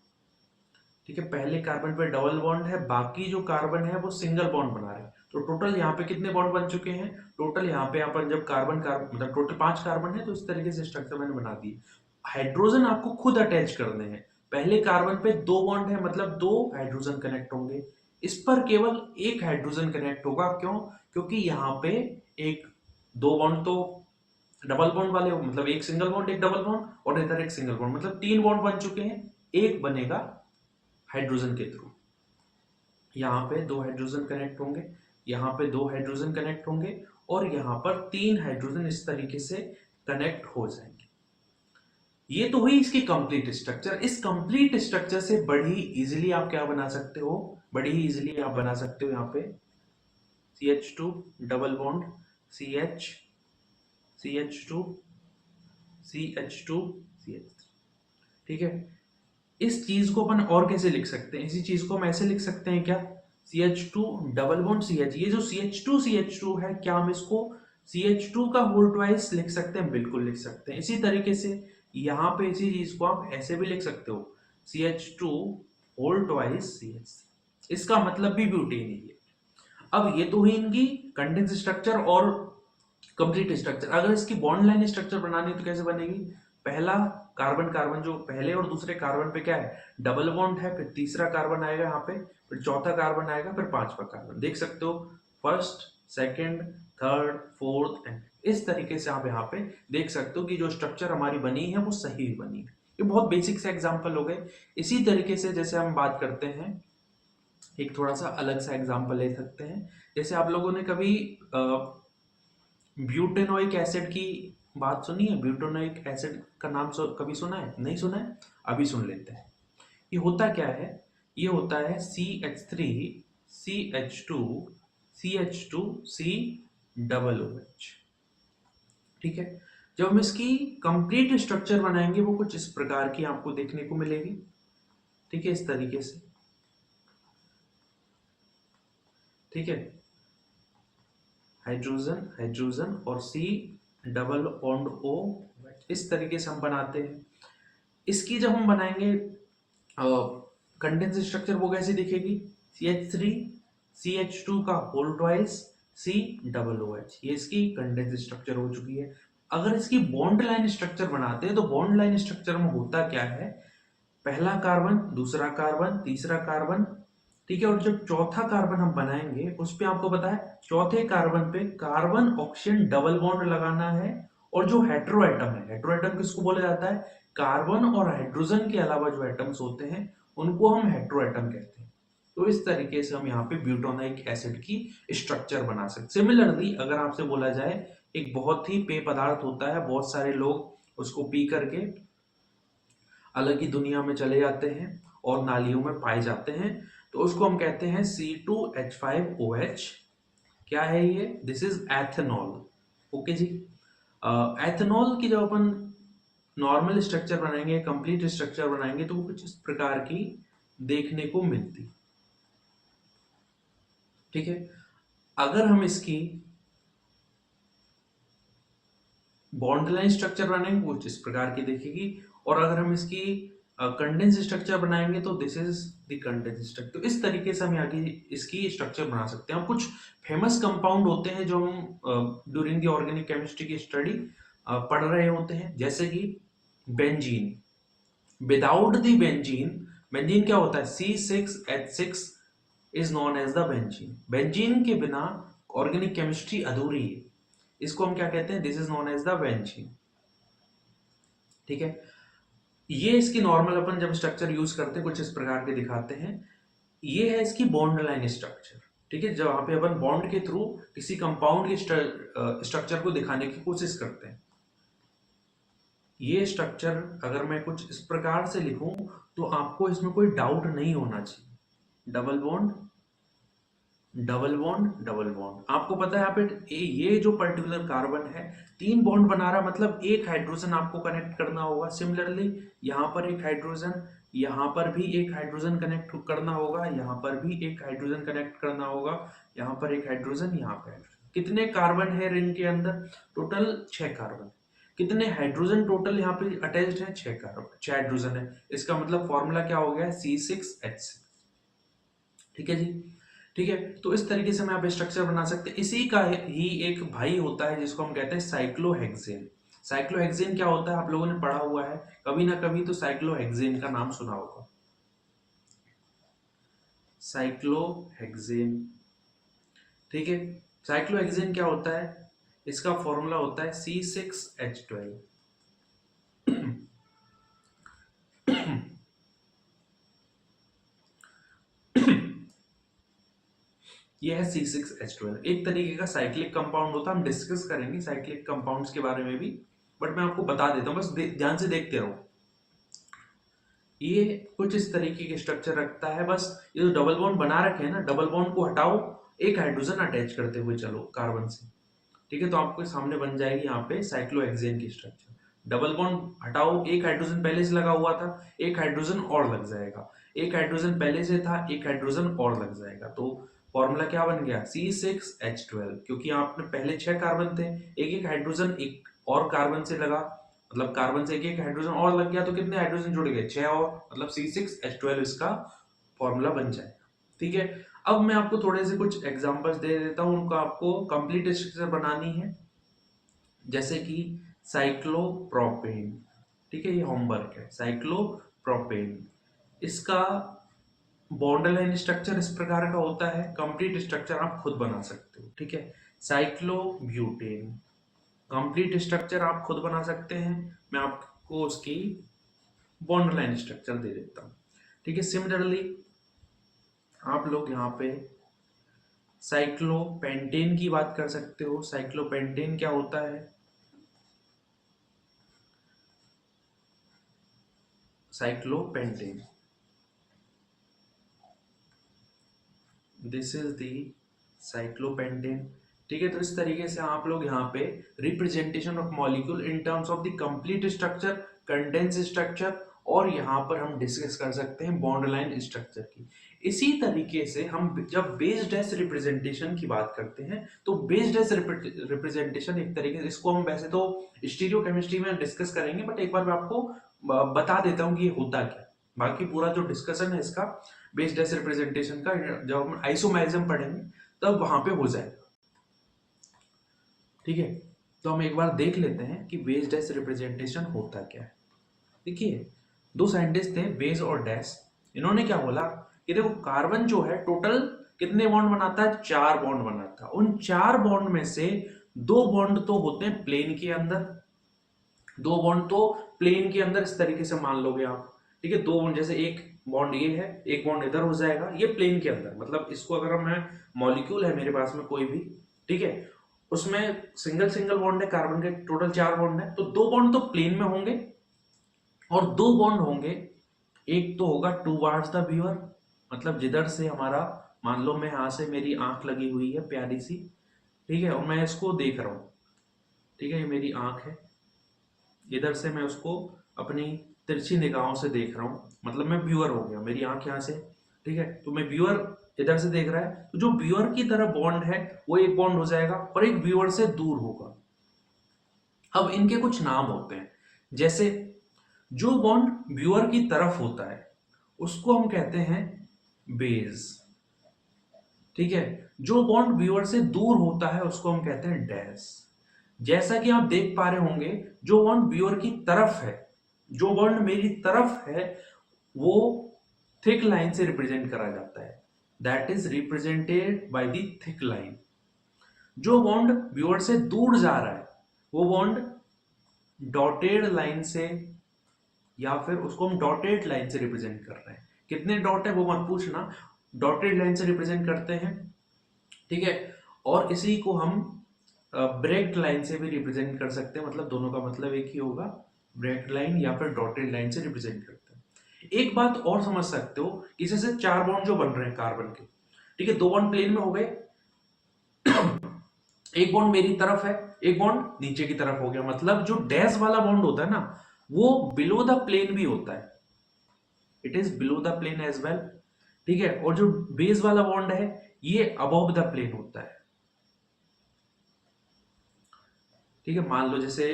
ठीक है, पहले कार्बन पे डबल बॉन्ड है, बाकी जो कार्बन है वो सिंगल बॉन्ड बना रहे हैं। तो टोटल यहाँ पे कितने बॉन्ड बन चुके हैं, टोटल यहाँ पे अपन जब कार्बन कार्बन मतलब टोटल 5 कार्बन है, तो इस तरीके से स्ट्रक्चर मैंने बना दी। हाइड्रोजन आपको खुद अटैच करने हैं। पहले कार्बन पे 2 बॉन्ड है, मतलब 2 हाइड्रोजन कनेक्ट होंगे। इस पर केवल एक हाइड्रोजन कनेक्ट होगा, क्यों, क्योंकि यहाँ पे एक 2 बॉन्ड तो डबल बॉन्ड वाले, मतलब एक सिंगल बॉन्ड एक डबल बॉन्ड, और इधर एक सिंगल बॉन्ड, मतलब 3 बॉन्ड बन चुके हैं, एक बनेगा हाइड्रोजन के थ्रू। यहाँ पे 2 हाइड्रोजन कनेक्ट होंगे, यहाँ पे 2 हाइड्रोजन कनेक्ट होंगे, और यहाँ पर 3 हाइड्रोजन इस तरीके से कनेक्ट हो जाएंगे। ये तो हुई इसकी कंप्लीट स्ट्रक्चर। इस कंप्लीट स्ट्रक्चर से बड़ी इजीली आप क्या बना सकते हो, बड़ी ही इजीली आप बना सकते हो यहाँ पे CH2 double bond CH CH2 CH2 CH3। ठीक है, इस चीज को अपन और कैसे लिख सकते हैं, इसी चीज को हम ऐसे लिख सकते हैं क्या, CH2 डबल बॉन्ड CH। ये जो CH2 है, क्या हम इसको CH2 का होल ट्वाइस लिख सकते हैं, बिल्कुल लिख सकते हैं। इसी तरीके से यहाँ पे इसी चीज को आप ऐसे भी लिख सकते हो, CH2 होल ट्वाइस CH। इसका मतलब भी ब्यूटेन ही है। अब ये तो हुई इनकी कंडेंस स्ट्रक्चर और कंप्लीट स्ट्रक्चर। अगर इसकी बॉन्ड लाइन स्ट्रक्चर बनानी है तो कैसे बनेगी, पहला कार्बन कार्बन जो पहले और दूसरे कार्बन पे क्या है, डबल बॉन्ड है, फिर तीसरा कार्बन आएगा यहाँ पे, फिर चौथा कार्बन आएगा, फिर पांचवा कार्बन। देख सकते हो first second third fourth and, इस तरीके से आप यहाँ पे देख सकते हो कि जो स्ट्रक्चर हमारी बनी है वो सही बनी है। ये बहुत बेसिक से एग्जाम्पल हो गए। इसी तरीके से जैसे हम बात करते हैं, एक थोड़ा सा अलग सा एग्जाम्पल ले सकते हैं। जैसे आप लोगों ने कभी ब्यूटेनोइक एसिड की बात सुनी है, ब्यूटेनोइक एसिड का नाम कभी सुना है, नहीं सुना है, अभी सुन लेते हैं। ये होता क्या है, ये होता है CH3 CH2 CH2 C double OH। ठीक है, जब हम इसकी कंप्लीट स्ट्रक्चर बनाएंगे वो कुछ इस प्रकार की आपको देखने को मिलेगी। ठीक है, इस तरीके से। ठीक है, हाइड्रोजन हाइड्रोजन और C डबल बॉन्ड O, इस तरीके से हम बनाते हैं। इसकी जब हम बनाएंगे कंडेंस स्ट्रक्चर, वो कैसे दिखेगी, CH3 CH2 का whole twice C double OH, ये इसकी कंडेंस स्ट्रक्चर हो चुकी है। अगर इसकी बॉन्ड लाइन स्ट्रक्चर बनाते हैं तो बॉन्ड लाइन स्ट्रक्चर में होता क्या है, पहला कार्बन, दूसरा कार्बन, तीसरा कार्बन, ठीक है, और जो चौथा कार्बन हम बनाएंगे उस पे आपको पता है चौथे कार्बन पे कार्बन ऑक्सीजन डबल बॉन्ड लगाना है। और जो हेटेरो एटम है, हेटेरो एटम किसको बोला जाता है, कार्बन और हाइड्रोजन के अलावा जो एटम्स होते हैं उनको हम हेटेरो एटम कहते हैं। तो इस तरीके से हम यहाँ पे ब्यूटानोइक एसिड की स्ट्रक्चर बना सकते। सिमिलरली अगर आपसे बोला जाए एक बहुत ही पेय पदार्थ होता है, बहुत सारे लोग उसको पी करके अलग ही दुनिया में चले जाते हैं और नालियों में पाए जाते हैं, तो उसको हम कहते हैं C2H5OH। क्या है ये, दिस इज एथेनॉल। ओके जी। एथेनॉल की जब अपन नॉर्मल स्ट्रक्चर बनाएंगे, कंप्लीट स्ट्रक्चर बनाएंगे तो वो कुछ इस प्रकार की देखने को मिलती, ठीक है। अगर हम इसकी बॉन्ड लाइन स्ट्रक्चर बनाएंगे कुछ इस प्रकार की दिखेगी, और अगर हम इसकी कंडेंस स्ट्रक्चर बनाएंगे तो this is the condense structure. तो इस तरीके से हम आगे इसकी स्ट्रक्चर बना सकते हैं। और कुछ फेमस कंपाउंड होते हैं जो हम ड्यूरिंग द ऑर्गेनिक केमिस्ट्री की स्टडी पढ़ रहे होते हैं, जैसे कि benzene. Without the benzene, benzene क्या होता है, C6H6 is known as the benzene. Benzene के बिना ऑर्गेनिक केमिस्ट्री अधूरी है, इसको हम क्या कहते हैं, this is known as the benzene, ठीक है। ये इसकी नॉर्मल अपन जब स्ट्रक्चर यूज करते हैं कुछ इस प्रकार के दिखाते हैं। ये है इसकी बॉन्ड लाइन स्ट्रक्चर, ठीक है, जहां पे अपन बॉन्ड के थ्रू किसी कंपाउंड के स्ट्रक्चर को दिखाने की कोशिश करते हैं। ये स्ट्रक्चर अगर मैं कुछ इस प्रकार से लिखूं तो आपको इसमें कोई डाउट नहीं होना चाहिए। Double bond, double bond, double bond. आपको पता है यहाँ पे ये जो पर्टिकुलर कार्बन है 3 बॉन्ड बना रहा, मतलब एक हाइड्रोजन आपको कनेक्ट करना होगा। सिमिलरली यहाँ पर एक हाइड्रोजन, यहाँ पर भी एक हाइड्रोजन कनेक्ट करना होगा, यहाँ पर भी एक हाइड्रोजन कनेक्ट करना होगा, यहाँ पर एक हाइड्रोजन, यहाँ पर हाइड्रोजन। कितने कार्बन है रिंग के अंदर, टोटल 6 कार्बन। कितने हाइड्रोजन टोटल यहाँ पे अटैच्ड है, 6 कार्बन, 6 हाइड्रोजन है। इसका मतलब फॉर्मूला क्या हो गया, C6H6, ठीक है जी। ठीक है, तो इस तरीके से मैं आप स्ट्रक्चर बना सकते हैं। इसी का ही एक भाई होता है जिसको हम कहते हैं साइक्लोहेक्सेन। साइक्लोहेक्सेन क्या होता है, आप लोगों ने पढ़ा हुआ है कभी ना कभी तो साइक्लोहेक्सेन का नाम सुना होगा। साइक्लोहेक्सेन, ठीक है। साइक्लोहेक्सेन क्या होता है, इसका फॉर्मूला होता है C6H12। ये है C6H12, एक तरीके का साइक्लिक कंपाउंड होता है। हम डिस्कस करेंगे साइक्लिक कंपाउंड्स के बारे में भी, बट मैं आपको बता देता हूँ, बस ध्यान से देखते रहो। ये कुछ इस तरीके के स्ट्रक्चर रखता है। बस ये जो डबल बॉन्ड बना रखे हैं ना, डबल बॉन्ड को हटाओ, एक हाइड्रोजन अटैच करते हुए चलो कार्बन से, ठीक है, तो आपके सामने बन जाएगी यहाँ पे साइक्लोहेक्सेन की स्ट्रक्चर। डबल बॉन्ड हटाओ, एक हाइड्रोजन पहले से लगा हुआ था, एक हाइड्रोजन और लग जाएगा, एक हाइड्रोजन पहले से था, एक हाइड्रोजन और लग जाएगा, तो फॉर्मूला क्या बन गया, C6H12। क्योंकि आपने पहले 6 कार्बन थे, एक एक हाइड्रोजन एक और कार्बन से लगा, मतलब कार्बन से एक एक हाइड्रोजन और लग गया, तो कितने हाइड्रोजन जुड़ गए, 6 और, मतलब C6H12 इसका फॉर्मूला बन जाएगा, ठीक है। अब मैं आपको थोड़े से कुछ एग्जांपल्स दे देता हूं, उनको आपको कंप्लीट स्ट्रक्चर बनानी है। जैसे कि साइक्लोप्रोपेन, ठीक है, ये होमवर्क है। साइक्लोप्रोपेन, इसका बॉन्ड लाइन स्ट्रक्चर इस प्रकार का होता है, कंप्लीट स्ट्रक्चर आप खुद बना सकते हो, ठीक है। साइक्लोब्यूटेन, कंप्लीट स्ट्रक्चर आप खुद बना सकते हैं, मैं आपको उसकी बॉन्ड लाइन स्ट्रक्चर दे देता हूँ, ठीक है। सिमिलरली आप लोग यहाँ पे साइक्लोपेंटेन की बात कर सकते हो। साइक्लोपेंटेन क्या होता है, cyclopentane, this is the cyclopentane, ठीक है। तो इस तरीके से आप लोग यहाँ पे representation of molecule in terms of the complete structure, condense structure, और यहाँ पर हम डिस्कस कर सकते हैं बॉन्ड लाइन स्ट्रक्चर की। इसी तरीके से हम जब बेस डैश रिप्रेजेंटेशन की बात करते हैं तो बेस डैश रिप्रेजेंटेशन एक तरीके से, इसको हम वैसे तो स्टीरियो केमिस्ट्री में डिस्कस करेंगे, बट एक बार मैं आपको बता देता हूँ कि ये होता क्या। बाकी पूरा जो डिस्कशन है इसका बेस डैश रिप्रेजेंटेशन का, जब हम आइसोमेरिज्म पढ़ेंगे तब वहां पे हो जाएगा, ठीक है। तो हम एक बार देख लेते हैं कि बेस डैश रिप्रेजेंटेशन होता क्या है। देखिए, दो साइंटिस्ट थे बेस और डैश। इन्होंने क्या बोला कि देखो कार्बन जो है टोटल कितने बॉन्ड बनाता है, 4 बॉन्ड बनाता है। उन 4 बॉन्ड में से 2 बॉन्ड तो होते हैं प्लेन के अंदर, 2 बॉन्ड तो प्लेन के अंदर इस तरीके से मान लोगे आप, ठीक है। 2 बॉन्ड, जैसे एक बॉन्ड ये है, एक बॉन्ड इधर हो जाएगा, ये प्लेन के अंदर, मतलब इसको अगर मैं मॉलिक्यूल है मेरे पास में कोई भी, ठीक है, उसमें सिंगल सिंगल बॉन्ड है, कार्बन के टोटल 4 बॉन्ड है, तो 2 बॉन्ड तो प्लेन में होंगे और 2 बॉन्ड होंगे, एक तो होगा टूवर्ड्स द व्यूअर, मतलब जिधर से हमारा, मान लो मैं यहां से मेरी आंख लगी हुई है प्यारी सी, ठीक है, और मैं इसको देख रहा हूँ, ठीक है, ये मेरी आंख है, इधर से मैं उसको अपनी तिरछी निगाहों से देख रहा हूँ, मतलब मैं व्यूअर हो गया, मेरी आंख यहाँ से, ठीक है, तो मैं व्यूअर इधर से देख रहा है, तो जो व्यूअर की तरह बॉन्ड है वो एक बॉन्ड हो जाएगा और एक व्यूअर से दूर होगा। अब इनके कुछ नाम होते हैं, जैसे जो बॉन्ड व्यूअर की तरफ होता है उसको हम कहते हैं बेस, ठीक है, जो बॉन्ड व्यूअर से दूर होता है उसको हम कहते हैं डैश। जैसा कि आप देख पा रहे होंगे, जो बॉन्ड व्यूअर की तरफ है, जो बॉन्ड मेरी तरफ है, वो थिक लाइन से रिप्रेजेंट करा जाता है, that is represented by the thick line. जो बॉन्ड व्यूअर से दूर जा रहा है वो बॉन्ड डॉटेड लाइन से, या फिर उसको हम डॉटेड लाइन से रिप्रेजेंट कर रहे हैं। कितने डॉट है वो मत पूछना, डॉटेड लाइन से रिप्रेजेंट करते हैं, ठीक है। और इसी को हम ब्रेक्ड लाइन से भी रिप्रेजेंट कर सकते हैं, मतलब दोनों का मतलब एक ही होगा, ब्रेक्ड लाइन या फिर डॉटेड लाइन से रिप्रेजेंट करते हैं। एक बात और समझ सकते हो कि जैसे 4 बॉन्ड जो बन रहे हैं कार्बन के, ठीक है, 2 बॉन्ड प्लेन में हो गए, एक बॉन्ड मेरी तरफ है, एक बॉन्ड नीचे की तरफ हो गया, मतलब जो डैश वाला बॉन्ड होता है ना वो बिलो द प्लेन भी होता है, it is below the plane as well, ठीक है, और जो बेस वाला बॉन्ड है ये अबव द प्लेन होता है, ठीक है। मान लो जैसे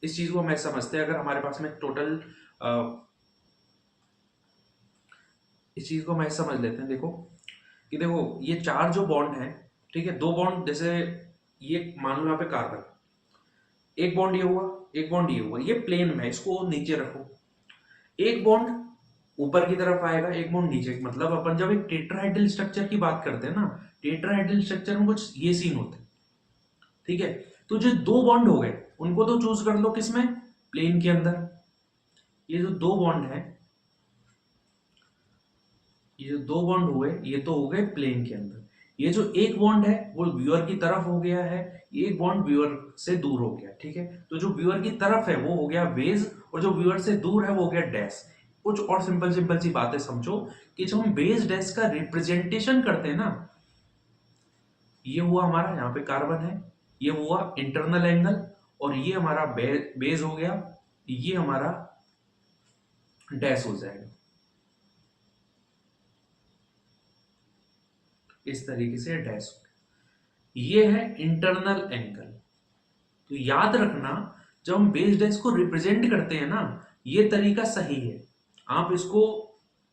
इस चीज को हम ऐसा समझते हैं, अगर हमारे पास में टोटल, इस चीज को हम ऐसा समझ लेते हैं, देखो कि देखो ये 4 जो बॉन्ड है, ठीक है, 2 बॉन्ड, जैसे ये मान लो यहाँ पे कार्बन, एक बॉन्ड ये हुआ, एक बॉन्ड ये हुआ, ये प्लेन में, इसको नीचे रखो, एक बॉन्ड ऊपर की तरफ आएगा, एक बॉन्ड नीचे, मतलब अपन जब एक टेट्राहेड्रल स्ट्रक्चर की बात करते हैं ना, टेट्राहेड्रल स्ट्रक्चर में कुछ ये सीन होते हैं, ठीक है। तो जो 2 बॉन्ड हो गए उनको तो चूज कर लो किसमें, प्लेन के अंदर। ये जो 2 बॉन्ड है, ये जो 2 बॉन्ड हुए ये तो हो गए प्लेन के अंदर, ये जो एक बॉन्ड है वो व्यूअर की तरफ हो गया है, एक बॉन्ड व्यूअर से दूर हो गया, ठीक है। तो जो व्यूअर की तरफ है वो हो गया बेस और जो व्यूअर से दूर है वो हो गया डैश। कुछ और सिंपल सिंपल सी बातें समझो कि जब हम बेस डैश का रिप्रेजेंटेशन करते हैं ना, ये हुआ हमारा यहाँ पे कार्बन है, ये हुआ इंटरनल एंगल, और ये हमारा बेस हो गया, ये हमारा डैश हो जाएगा, इस तरीके से डैश हो गया। ये है इंटरनल एंगल। तो याद रखना, जब हम बेस डैश को रिप्रेजेंट करते हैं ना, ये तरीका सही है। आप इसको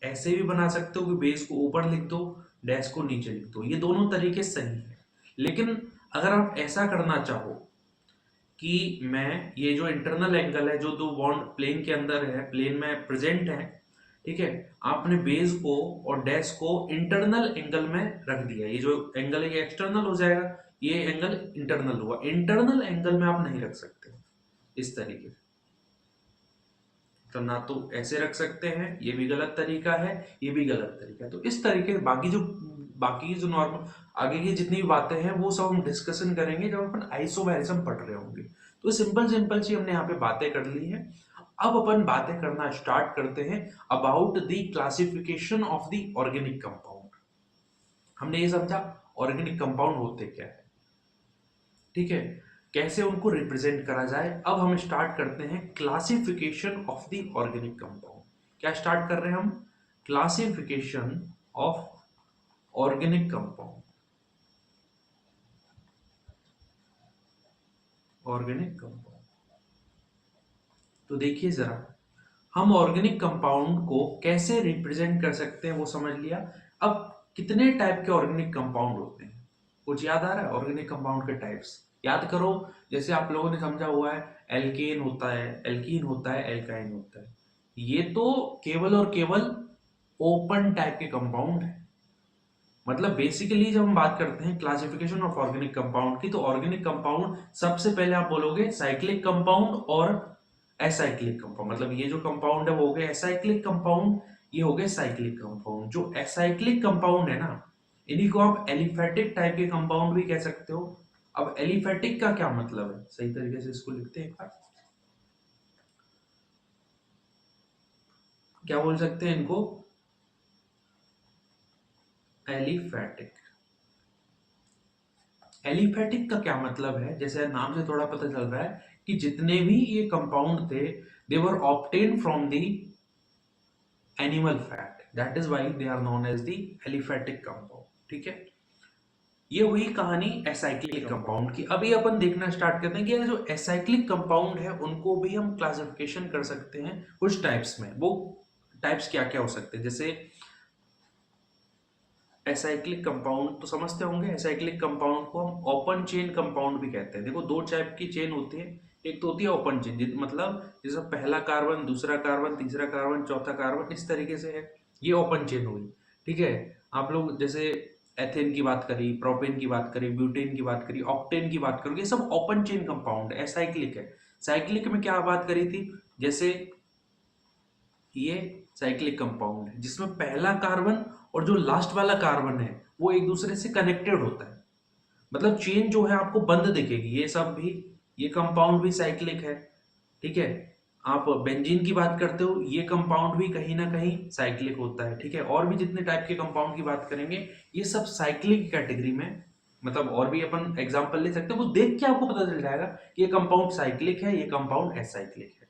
ऐसे भी बना सकते हो कि बेस को ऊपर लिख दो, डैश को नीचे लिख दो, ये दोनों तरीके सही है। लेकिन अगर आप ऐसा करना चाहो कि मैं ये जो इंटरनल एंगल है, जो 2 बॉन्ड प्लेन के अंदर है, प्लेन में प्रेजेंट है, ठीक है, आपने बेस को और डैश को इंटरनल एंगल में रख दिया, ये जो एंगल है ये एक्सटर्नल हो जाएगा, ये एंगल इंटरनल हुआ, इंटरनल एंगल में आप नहीं रख सकते इस तरीके से। तो ना तो ऐसे रख सकते हैं, ये भी गलत तरीका है, ये भी गलत तरीका है। तो इस तरीके बाकी जो नॉर्मल आगे की जितनी भी बातें हैं वो सब हम डिस्कशन करेंगे जब अपन आइसोमेरिज्म पढ़ रहे होंगे। तो सिंपल सिंपल सी हमने यहाँ पे बातें कर ली हैं। अब अपन बातें करना स्टार्ट करते हैं about the classification of the organic compound. हमने ये समझा ऑर्गेनिक कंपाउंड होते क्या है, ठीक है, कैसे उनको रिप्रेजेंट करा जाए। अब हम स्टार्ट करते हैं classification of the organic compound. क्या स्टार्ट कर रहे हैं हम, classification of organic compound, organic compound. तो देखिए जरा, हम ऑर्गेनिक कंपाउंड को कैसे रिप्रेजेंट कर सकते हैं वो समझ लिया। अब कितने टाइप के ऑर्गेनिक कंपाउंड होते हैं, कुछ याद आ रहा है ऑर्गेनिक कंपाउंड के टाइप्स। याद करो, जैसे आप लोगों ने समझा हुआ है, एल्केन होता है, एल्कीन होता है, एल्काइन होता है। ये तो केवल और केवल ओपन टाइप के कंपाउंड है। मतलब बेसिकली जब हम बात करते हैं क्लासिफिकेशन ऑफ ऑर्गेनिक कंपाउंड की, तो ऑर्गेनिक कंपाउंड सबसे पहले आप बोलोगे साइक्लिक कंपाउंड और एसाइक्लिक कंपाउंड। मतलब ये जो कंपाउंड है वो हो गए एसाइक्लिक कंपाउंड, ये हो गए साइक्लिक कंपाउंड। जो एसाइक्लिक कंपाउंड है ना, इन्हीं को आप एलिफेटिक टाइप के कंपाउंड भी कह सकते हो। अब एलिफेटिक का क्या मतलब है, सही तरीके से इसको लिखते हैं एक बार। क्या बोल सकते हैं इनको, एलिफेटिक। एलिफेटिक का क्या मतलब है, जैसे नाम से थोड़ा पता चल रहा है कि जितने भी ये कंपाउंड थे, they were obtain from the animal fat, that is why they are known as the aliphatic compound. ठीक है, ये हुई कहानी एसाइक्लिक कंपाउंड की। अभी अपन देखना स्टार्ट करते हैं कि ये जो एसाइक्लिक कंपाउंड है उनको भी हम क्लासिफिकेशन कर सकते हैं कुछ टाइप्स में। वो टाइप्स क्या क्या हो सकते हैं, जैसे एसाइक्लिक कंपाउंड तो समझते होंगे, एसाइक्लिक कंपाउंड को हम ओपन चेन कंपाउंड भी कहते हैं। देखो दो टाइप की चेन होती है, एक तो होती है ओपन चेन, मतलब जैसे पहला कार्बन, दूसरा कार्बन, तीसरा कार्बन, चौथा कार्बन, इस तरीके से है, ये ओपन चेन हुई। ठीक है, आप लोग जैसे एथेन की बात करी, प्रोपेन की बात करी, ब्यूटेन की बात करी, ऑक्टेन की बात करोगे, ये सब ओपन चेन कंपाउंड है, एसाइक्लिक है। साइक्लिक में क्या बात करी थी, जैसे ये साइक्लिक कंपाउंड है जिसमें पहला कार्बन और जो लास्ट वाला कार्बन है वो एक दूसरे से कनेक्टेड होता है। मतलब चेन जो है आपको बंद दिखेगी, ये सब भी, ये कंपाउंड भी साइक्लिक है। ठीक है, आप बेंजीन की बात करते हो, ये कंपाउंड भी कहीं ना कहीं साइक्लिक होता है। ठीक है, और भी जितने टाइप के कंपाउंड की बात करेंगे ये सब साइक्लिक कैटेगरी में, मतलब और भी अपन एग्जांपल ले सकते हैं, वो देख के आपको पता चल जाएगा कि ये कंपाउंड साइक्लिक है, ये कंपाउंड एसाइक्लिक है।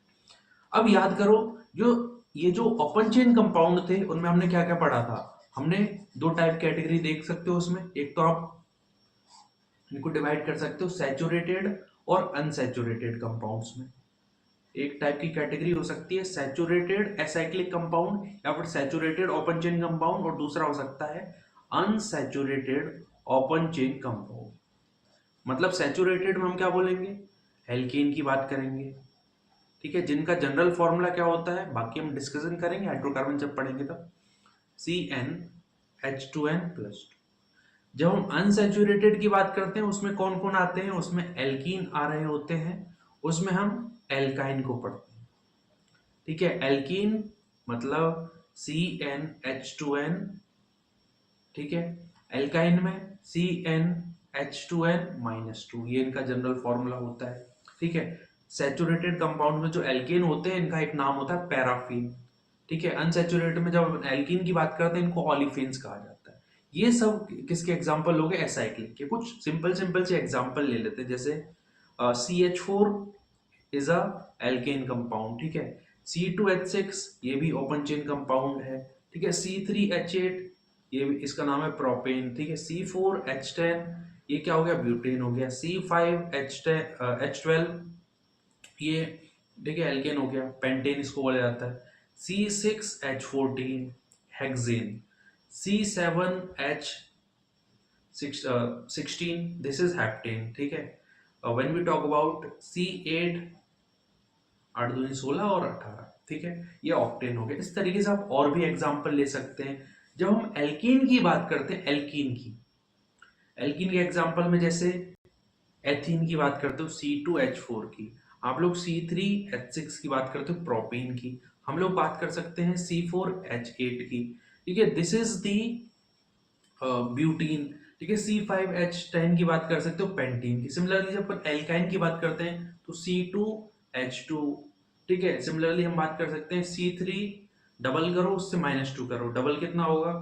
अब याद करो, जो ये जो ओपन चेन कंपाउंड थे उनमें हमने क्या क्या पढ़ा था, हमने दो टाइप कैटेगरी देख सकते हो उसमें। एक तो आप इनको डिवाइड कर सकते हो सैचुरेटेड और अनसैचुरेटेड कंपाउंड्स में। एक टाइप की कैटेगरी हो सकती है सैचुरेटेड एसाइक्लिक कंपाउंड या फिर सैचुरेटेड ओपन चेन कंपाउंड, और दूसरा हो सकता है अनसैचुरेटेड ओपन चेन कंपाउंड। मतलब सैचुरेटेड में हम क्या बोलेंगे, एल्कीन की बात करेंगे। ठीक है, जिनका जनरल फॉर्मूला क्या होता है बाकी हम डिस्कशन करेंगे हाइड्रोकार्बन जब पढ़ेंगे तब, CnH2n+2। जब हम अनसैचुरेटेड की बात करते हैं उसमें कौन कौन आते हैं, उसमें एल्कीन आ रहे होते हैं, उसमें हम एल्काइन को पढ़ते हैं। ठीक है, एल्कीन मतलब CnH2n। ठीक है, एल्काइन में CnH2n-2, ये इनका जनरल फॉर्मूला होता है। ठीक है, सैचुरेटेड कंपाउंड में जो एल्केन होते हैं इनका एक नाम होता है पैराफिन। ठीक है, अनसैचुरेटेड में जब एल्कीन की बात करते हैं इनको ओलिफिन्स कहा जाता है। ये सब किसके एग्जांपल हो गए, एसाइक्लिक के। कुछ सिंपल सिंपल से एग्जांपल ले लेते हैं, जैसे CH4 is a alkene compound. ठीक है, C2H6 ये भी ओपन चेन कंपाउंड है। ठीक है, C3H8 ये भी, इसका नाम है प्रोपेन। ठीक है, C4H10 ये क्या हो गया, ब्यूटेन हो गया। C5H10 H12 ये, ठीक है, एल्केन हो गया, पेंटेन इसको बोला जाता है। C6H14 hexane. C7H16 this is heptane. ठीक है, when we talk about C8, 8 दूनी 16 और 18। ठीक है, ये ऑक्टेन हो गया। इस तरीके से आप और भी एग्जांपल ले सकते हैं। जब हम एल्कीन की बात करते हैं, एल्कीन के एग्जांपल में जैसे एथीन की बात करते हो C2H4 की, आप लोग C3H6 की बात करते हो प्रोपेन की, हम लोग बात कर सकते हैं C4H8 की। ठीक है, दिस इज दी ब्यूटीन। ठीक है, C5H10 की बात कर सकते हो पेंटीन की। सिमिलरली जब अपन एल्काइन की बात करते हैं तो C2H2। ठीक है, सिमिलरली हम बात कर सकते हैं C3, डबल करो उससे -2 करो, डबल कितना होगा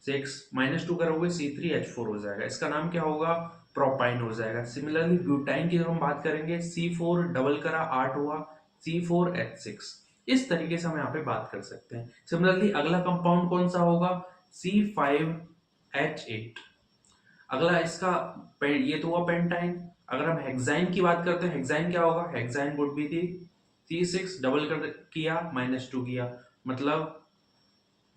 6, -2 करोगे C3H4 हो जाएगा, इसका नाम क्या होगा, प्रोपाइन हो जाएगा। सिमिलरली ब्यूटाइन की जब हम बात करेंगे C4 डबल करा 8 हुआ C4H6। इस तरीके से हम यहाँ पे बात कर सकते हैं। सिमिलरली अगला कंपाउंड कौन सा होगा, C5H8। अगला इसका ये तो हुआ पेंटाइन। अगर हम हेक्साइन की बात करते हैं, हेक्साइन क्या होगा, हेक्साइन वुड बी थी C6 डबल कर किया -2 किया, मतलब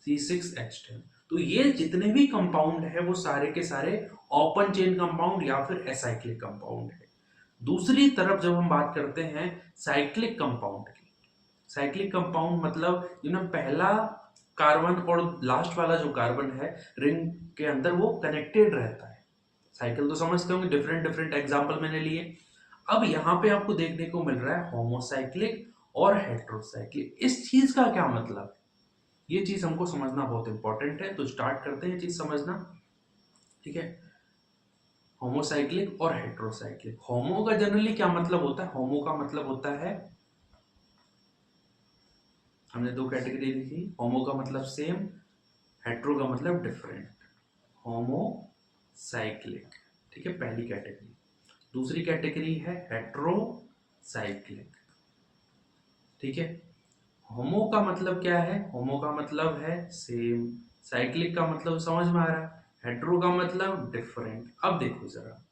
C6H10। तो ये जितने भी कंपाउंड है वो सारे के सारे ओपन चेन कंपाउंड या फिर एसाइक्लिक कंपाउंड है। दूसरी तरफ जब हम बात करते हैं साइक्लिक कंपाउंड की, साइक्लिक कंपाउंड मतलब जिनमें पहला कार्बन और लास्ट वाला जो कार्बन है रिंग के अंदर वो कनेक्टेड रहता है। साइकिल तो समझते होंगे, डिफरेंट डिफरेंट एग्जांपल मैंने लिए। अब यहाँ पे आपको देखने को मिल रहा है होमोसाइक्लिक और हेट्रोसाइक्लिक। इस चीज का क्या मतलब है, ये चीज हमको समझना बहुत इंपॉर्टेंट है। तो स्टार्ट करते हैं चीज समझना, ठीक है। होमोसाइक्लिक और हेट्रोसाइक्लिक। होमो का जनरली क्या मतलब होता है, होमो का मतलब होता है, हमने दो कैटेगरी लिखी, होमो का मतलब सेम, हेट्रो का मतलब डिफरेंट। होमोसाइक्लिक, ठीक है, पहली कैटेगरी। दूसरी कैटेगरी है हेट्रोसाइक्लिक, ठीक है। होमो का मतलब क्या है, होमो का मतलब है सेम, साइक्लिक का मतलब समझ में आ रहा है, हेट्रो का मतलब डिफरेंट। अब देखो जरा,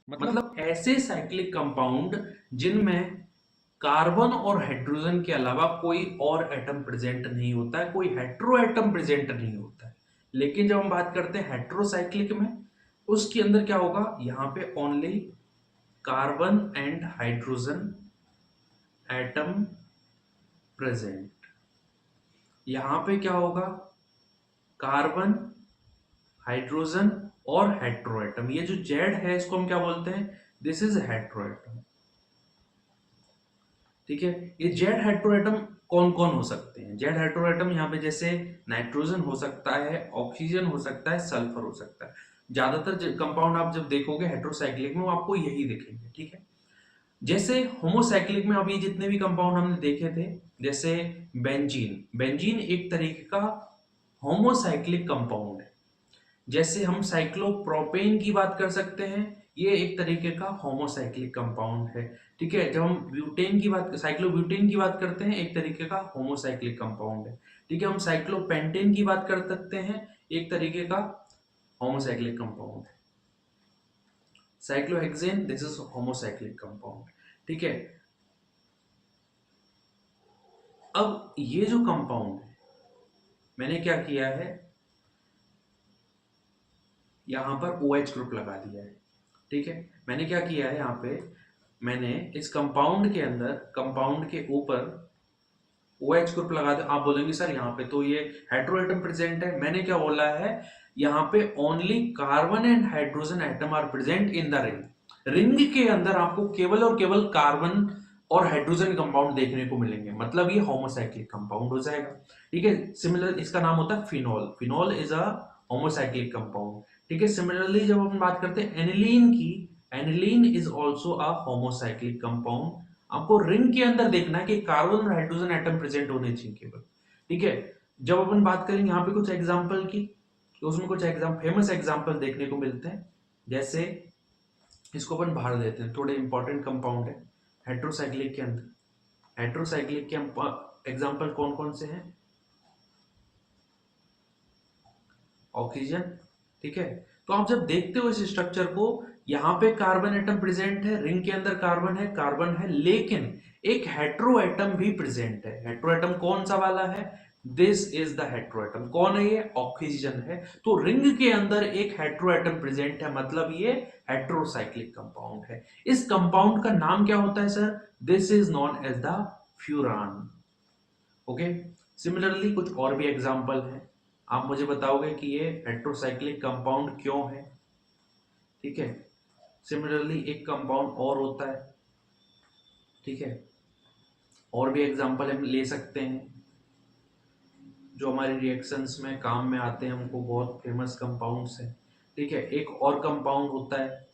मतलब ऐसे साइक्लिक कंपाउंड जिनमें कार्बन और हाइड्रोजन के अलावा कोई और एटम प्रेजेंट नहीं होता है, कोई हेट्रो एटम प्रेजेंट नहीं होता है। लेकिन जब हम बात करते हैं हेट्रोसाइक्लिक में, उसके अंदर क्या होगा, यहाँ पे only carbon and hydrogen atom present. यहां पे क्या होगा, कार्बन, हाइड्रोजन और हेट्रोएटम। ये जो जेड है इसको हम क्या बोलते हैं, दिस इज हेट्रोएटम, ठीक है। ये जेड हेट्रोएटम कौन कौन हो सकते हैं, जेड हेट्रोएटम यहाँ पे जैसे नाइट्रोजन हो सकता है, ऑक्सीजन हो सकता है, सल्फर हो सकता है। ज्यादातर कंपाउंड आप जब देखोगे हेट्रोसाइक्लिक में वो आपको यही दिखेंगे, ठीक है। जैसे होमोसाइक्लिक में अभी जितने भी कंपाउंड हमने देखे थे, जैसे बेंजीन, बेंजीन एक तरीके का होमोसाइक्लिक कंपाउंड है। जैसे हम साइक्लोप्रोपेन की बात कर सकते हैं, ये एक तरीके का होमोसाइक्लिक कंपाउंड है, ठीक है। जब हम ब्यूटेन की बात, साइक्लोब्यूटेन की बात करते हैं, एक तरीके का होमोसाइक्लिक कंपाउंड है, ठीक है। हम साइक्लोपेंटेन की बात कर सकते हैं, एक तरीके का होमोसाइक्लिक कंपाउंड है। Cyclohexane, this is homocyclic compound, ठीक है। अब ये जो कंपाउंड है, मैंने क्या किया है, यहां पर OH ग्रुप लगा दिया है, ठीक है। मैंने क्या किया है, यहाँ पे मैंने इस कंपाउंड के अंदर, कंपाउंड के ऊपर OH ग्रुप लगा दिया। आप बोलेंगे सर यहाँ पे तो ये हेट्रोएटम प्रेजेंट है, मैंने क्या बोला है, यहाँ पे only carbon and hydrogen atom are present in the ring. Ring के अंदर आपको केवल और केवल कार्बन और हाइड्रोजन कंपाउंड देखने को मिलेंगे, मतलब ये होमोसाइक्लिक कंपाउंड हो जाएगा, ठीक है। सिमिलर इसका नाम होता है phenol, phenol is a homocyclic compound, ठीक है। सिमिलरली जब हम बात करते हैं एनिलीन की, aniline is also a homocyclic compound. आपको रिंग के अंदर देखना है कि कार्बन और हाइड्रोजन एटम प्रेजेंट होने चाहिए केवल, ठीक है। जब अपन बात करेंगे यहाँ पे कुछ एग्जांपल की, तो उसमें कुछ फेमस एग्जांपल देखने को मिलते हैं। जैसे इसको अपन बाहर देते हैं, थोड़े इंपॉर्टेंट कंपाउंड है हेट्रोसाइक्लिक के अंदर। हेट्रोसाइक्लिक के एग्जांपल कौन कौन से हैं, ऑक्सीजन, ठीक है। तो आप जब देखते हो इस स्ट्रक्चर को, यहाँ पे कार्बन एटम प्रेजेंट है, रिंग के अंदर कार्बन है, लेकिन एक हेट्रो एटम भी प्रेजेंट है। हेट्रो एटम कौन सा वाला है, this is the hetero atom. कौन है ये, ऑक्सीजन है। तो रिंग के अंदर एक हेट्रो एटम प्रेजेंट है, मतलब ये हेट्रोसाइक्लिक कंपाउंड है। इस कंपाउंड का नाम क्या होता है sir, this is known as the furan, okay. Similarly कुछ और भी एग्जांपल हैं, आप मुझे बताओगे कि ये हेट्रोसाइक्लिक कंपाउंड क्यों है, ठीक है। सिमिलरली एक कंपाउंड और होता है, ठीक है। और भी एग्जांपल हम ले सकते हैं जो हमारे रिएक्शंस में काम में आते हैं, हमको बहुत फेमस कंपाउंड्स हैं, ठीक है। एक और कंपाउंड होता है,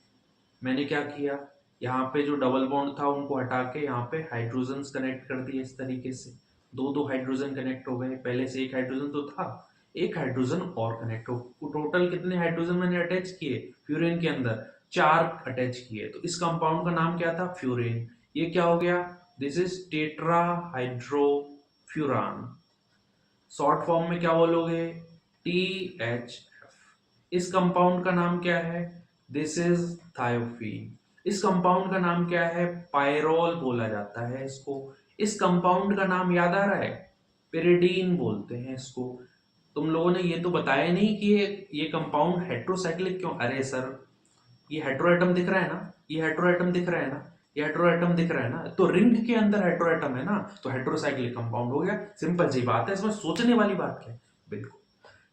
मैंने क्या किया, यहाँ पे जो डबल बॉन्ड था उनको हटा के यहाँ पे हाइड्रोजन्स कनेक्ट कर दिए इस तरीके से। दो दो हाइड्रोजन कनेक्ट हो गए, पहले से एक हाइड्रोजन तो था, एक हाइड्रोजन और कनेक्ट हो, टोटल कितने हाइड्रोजन मैंने अटैच किए फ्यूरिन के अंदर, 4 अटैच किए। तो इस कंपाउंड का नाम क्या था, फ्यूरिन। ये क्या हो गया, this is tetra hydrofuran. Short form में क्या बोलोगे, THF। इस कंपाउंड का नाम क्या है, दिस इज थायोफीन। इस कंपाउंड का नाम क्या है, पायरोल बोला जाता है इसको। इस कंपाउंड का नाम याद आ रहा है, पेरिडीन बोलते हैं इसको। तुम लोगों ने ये तो बताया नहीं कि ये कंपाउंड हेट्रोसाइक्लिक क्यों, अरे सर ये हेटेरोएटम दिख रहा है ना, ये हेटेरोएटम दिख रहा है ना, ये हेटेरोएटम दिख रहा है ना, तो रिंग के अंदर हेटेरोएटम है ना, तो हेटेरोसाइक्लिक कंपाउंड हो गया। सिंपल सी बात है, इसमें सोचने वाली बात क्या है? बिल्कुल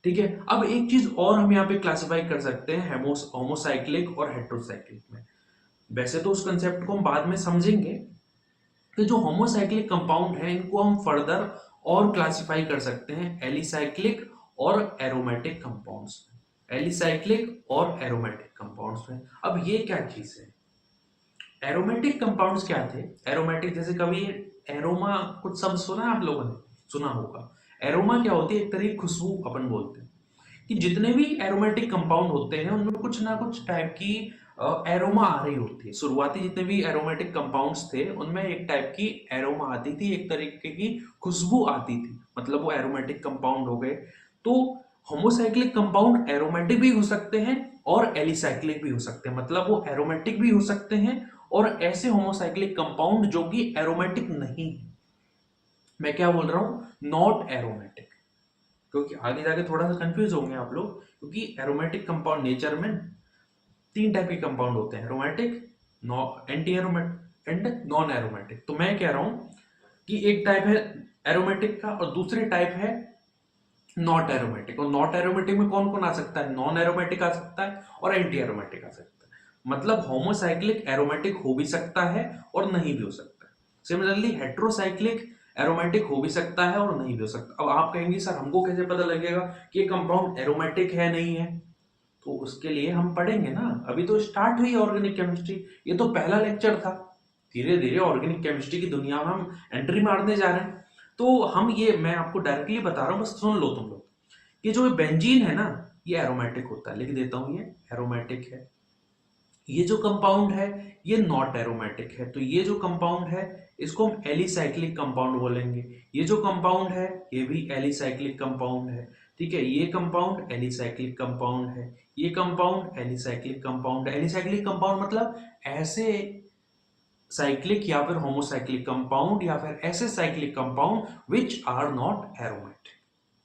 ठीक है। अब एक चीज और हम यहाँ पे क्लासिफाई कर सकते हैं होमोसाइक्लिक और हेटेरोसाइक्लिक में। वैसे तो उस कंसेप्ट को हम बाद में समझेंगे कि जो होमोसाइक्लिक कंपाउंड है इनको हम फर्दर और क्लासिफाई कर सकते हैं एलिसाइक्लिक और एरोमेटिक कंपाउंड्स में, एलिसाइक्लिक और एरोमेटिक कंपाउंड्स में। अब ये क्या चीज है? एरोमेटिक कंपाउंड्स क्या थे? एरोमेटिक जैसे कभी एरोमा कुछ शब्द सुना है आप लोगों ने? सुना होगा। एरोमा क्या होती है? एक तरह की खुशबू अपन बोलते हैं कि जितने भी एरोमेटिक कंपाउंड होते हैं उनमें कुछ ना कुछ टाइप की एरोमा आ रही होती है। शुरुआती जितने भी एरोमेटिक कंपाउंड्स थे उनमें एक टाइप की एरोमा आती थी, एक तरीके की खुशबू आती थी, मतलब वो एरोमेटिक कंपाउंड हो गए। तो होमोसाइक्लिक कंपाउंड एरोमेटिक भी हो सकते हैं और एलिसाइक्लिक भी हो सकते हैं, मतलब वो एरोमेटिक भी हो सकते हैं और ऐसे होमोसाइक्लिक कंपाउंड जो कि एरोमेटिक नहीं है। मैं क्या बोल रहा हूं? Not aromatic. क्योंकि आगे जाके थोड़ा सा कंफ्यूज होंगे आप लोग, क्योंकि एरोमेटिक कंपाउंड नेचर में तीन टाइप के कंपाउंड होते हैं, aromatic, anti aromatic and non aromatic. तो मैं कह रहा हूं कि एक टाइप है एरोमेटिक का और दूसरी टाइप है नॉट एरोमेटिक। और नॉट एरोमेटिक में कौन कौन आ सकता है? नॉन एरोमेटिक आ सकता है और एंटी एरोमेटिक आ सकता है। मतलब होमोसाइक्लिक एरोमेटिक हो भी सकता है और नहीं भी हो सकता है। सिमिलरली हेट्रोसाइक्लिक एरोमेटिक हो भी सकता है और नहीं भी हो सकता। अब आप कहेंगे सर हमको कैसे पता लगेगा कि ये कंपाउंड एरोमेटिक है नहीं है? तो उसके लिए हम पढ़ेंगे ना, अभी तो स्टार्ट हुई ऑर्गेनिक केमिस्ट्री, ये तो पहला लेक्चर था। धीरे धीरे ऑर्गेनिक केमिस्ट्री की दुनिया में हम एंट्री मारने जा रहे हैं। तो हम ये मैं आपको डायरेक्टली बता रहा हूँ, बस सुन लो तुम लोग। ये जो बेंजीन है ना, ये एरोमेटिक होता है, लिख देता हूं, ये एरोमेटिक है। ये जो कंपाउंड है ये नॉट एरोमेटिक है। तो ये जो कंपाउंड है इसको हम एलिसाइक्लिक कंपाउंड बोलेंगे। ये जो कंपाउंड है ये भी एलिसाइक्लिक कंपाउंड है। ठीक है, ये कंपाउंड एलिसाइक्लिक कंपाउंड है, ये कंपाउंड एलिसाइक्लिक कंपाउंड है। एलिसाइक्लिक कंपाउंड मतलब ऐसे साइक्लिक या फिर होमोसाइक्लिक कंपाउंड या फिर ऐसे cyclic compound which are not aromatic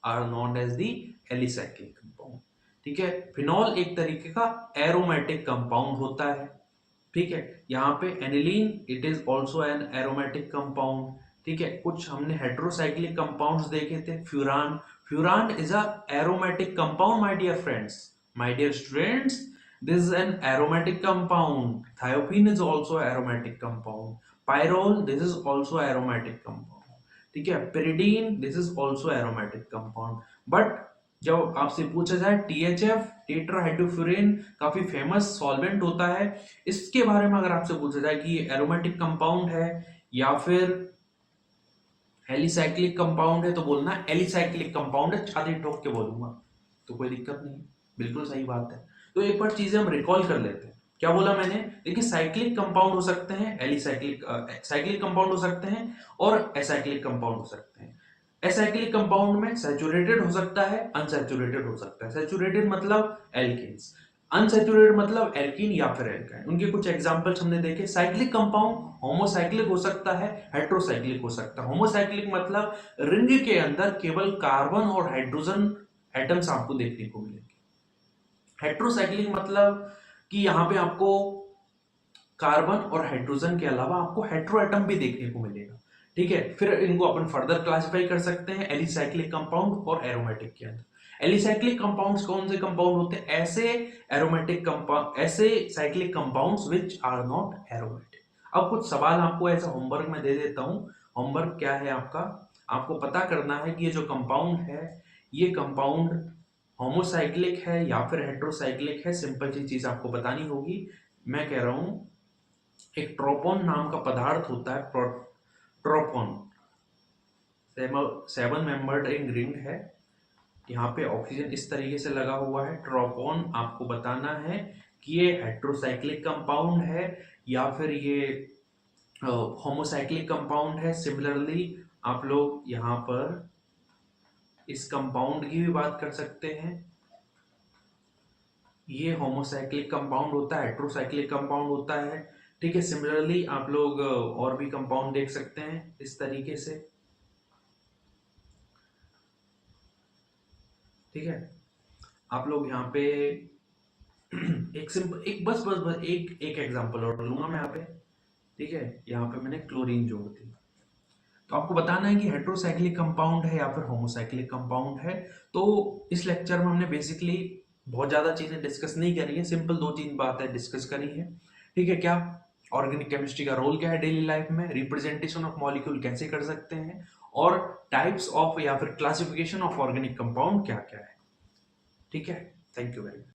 are known as the alicyclic compound. ठीक है, फिनॉल एक तरीके का एरोमेटिक कंपाउंड होता है। ठीक है, यहाँ पे aniline it is also an aromatic compound. ठीक है, कुछ हमने हेट्रोसाइक्लिक कंपाउंड्स देखे थे, furan. Furan is a aromatic compound my dear friends, my dear students, this is an aromatic compound. Thiophene is also aromatic compound. Pyrrole, this is also aromatic compound. ठीक है, pyridine, this is also aromatic compound. But जब आपसे पूछा जाए THF tetrahydrofuran काफी famous solvent होता है, इसके बारे में अगर आपसे पूछा जाए कि ये एरोमेटिक कंपाउंड है या फिर एलिसाइक्लिक कंपाउंड है, तो बोलना एलिसाइक्लिक कंपाउंड है, छाती ठोक के बोलूंगा, तो कोई दिक्कत नहीं, बिल्कुल सही बात है। तो एक बार चीजें हम रिकॉल कर लेते हैं। क्या बोला मैंने? देखिए, साइक्लिक कंपाउंड हो सकते हैं, एलिसाइक्लिक साइक्लिक कंपाउंड हो सकते हैं और एसाइक्लिक कंपाउंड हो सकते हैं। एसाइक्लिक कंपाउंड में सैचुरेटेड हो सकता है, अनसैचुरेटेड हो सकता है। सैचुरेटेड मतलब एल्केन्स, अनसैचुरेटेड मतलब एल्कीन या फिर एल्काइन। उनके कुछ एग्जांपल्स हमने देखे। साइक्लिक कंपाउंड होमोसाइक्लिक हो सकता है, हेट्रोसाइक्लिक हो सकता है। होमोसाइक्लिक मतलब रिंग के अंदर केवल कार्बन और हाइड्रोजन एटम्स आपको देखने को मिलेंगे। हेट्रोसाइक्लिक मतलब कि यहाँ पे आपको कार्बन और हाइड्रोजन के अलावा आपको हेट्रो एटम भी देखने को मिलेगा। ठीक है, फिर इनको अपन फर्दर क्लासिफाई कर सकते हैं एलिसाइक्लिक कंपाउंड और एरोमेटिक के अंदर। एलिसाइक्लिक कंपाउंड्स कौन से कंपाउंड होते हैं? ऐसे एरोमेटिक कंपाउंड, ऐसे cyclic compounds which are not aromatic. अब कुछ सवाल आपको ऐसा होमवर्क में दे देता हूं। होमवर्क क्या है आपका? आपको पता करना है कि ये जो कंपाउंड है ये कंपाउंड होमोसाइक्लिक है या फिर हेट्रोसाइक्लिक है। सिंपल सी चीज आपको बतानी होगी। मैं कह रहा हूं एक ट्रोपोन नाम का पदार्थ होता है, ट्रोपोन, सेवन मेंबर्ड रिंग रिंग है। यहाँ पे ऑक्सीजन इस तरीके से लगा हुआ है। ट्रोपोन आपको बताना है कि ये हेट्रोसाइक्लिक कंपाउंड है या फिर ये होमोसाइक्लिक कंपाउंड है। सिमिलरली आप लोग यहाँ पर इस कंपाउंड की भी बात कर सकते हैं। ये होमोसाइक्लिक कंपाउंड होता है, हेट्रोसाइक्लिक कंपाउंड होता है। ठीक है, सिमिलरली आप लोग और भी कंपाउंड देख सकते हैं इस तरीके से। ठीक है, आप लोग यहाँ पे एक सिंपल एक बस एक एग्जांपल और लूंगा मैं यहाँ पे। ठीक है, यहाँ पे मैंने क्लोरीन जोड़ दी। तो आपको बताना है कि हेट्रोसाइक्लिक कंपाउंड है या फिर होमोसाइक्लिक कंपाउंड है। तो इस लेक्चर में हमने बेसिकली बहुत ज्यादा चीजें डिस्कस नहीं करी है, सिंपल दो तीन बातें डिस्कस करी है। ठीक है, क्या ऑर्गेनिक केमिस्ट्री का रोल क्या है डेली लाइफ में, रिप्रेजेंटेशन ऑफ मॉलिक्यूल कैसे कर सकते हैं, और टाइप्स ऑफ या फिर क्लासिफिकेशन ऑफ ऑर्गेनिक कंपाउंड क्या क्या है। ठीक है, थैंक यू वेरी मच।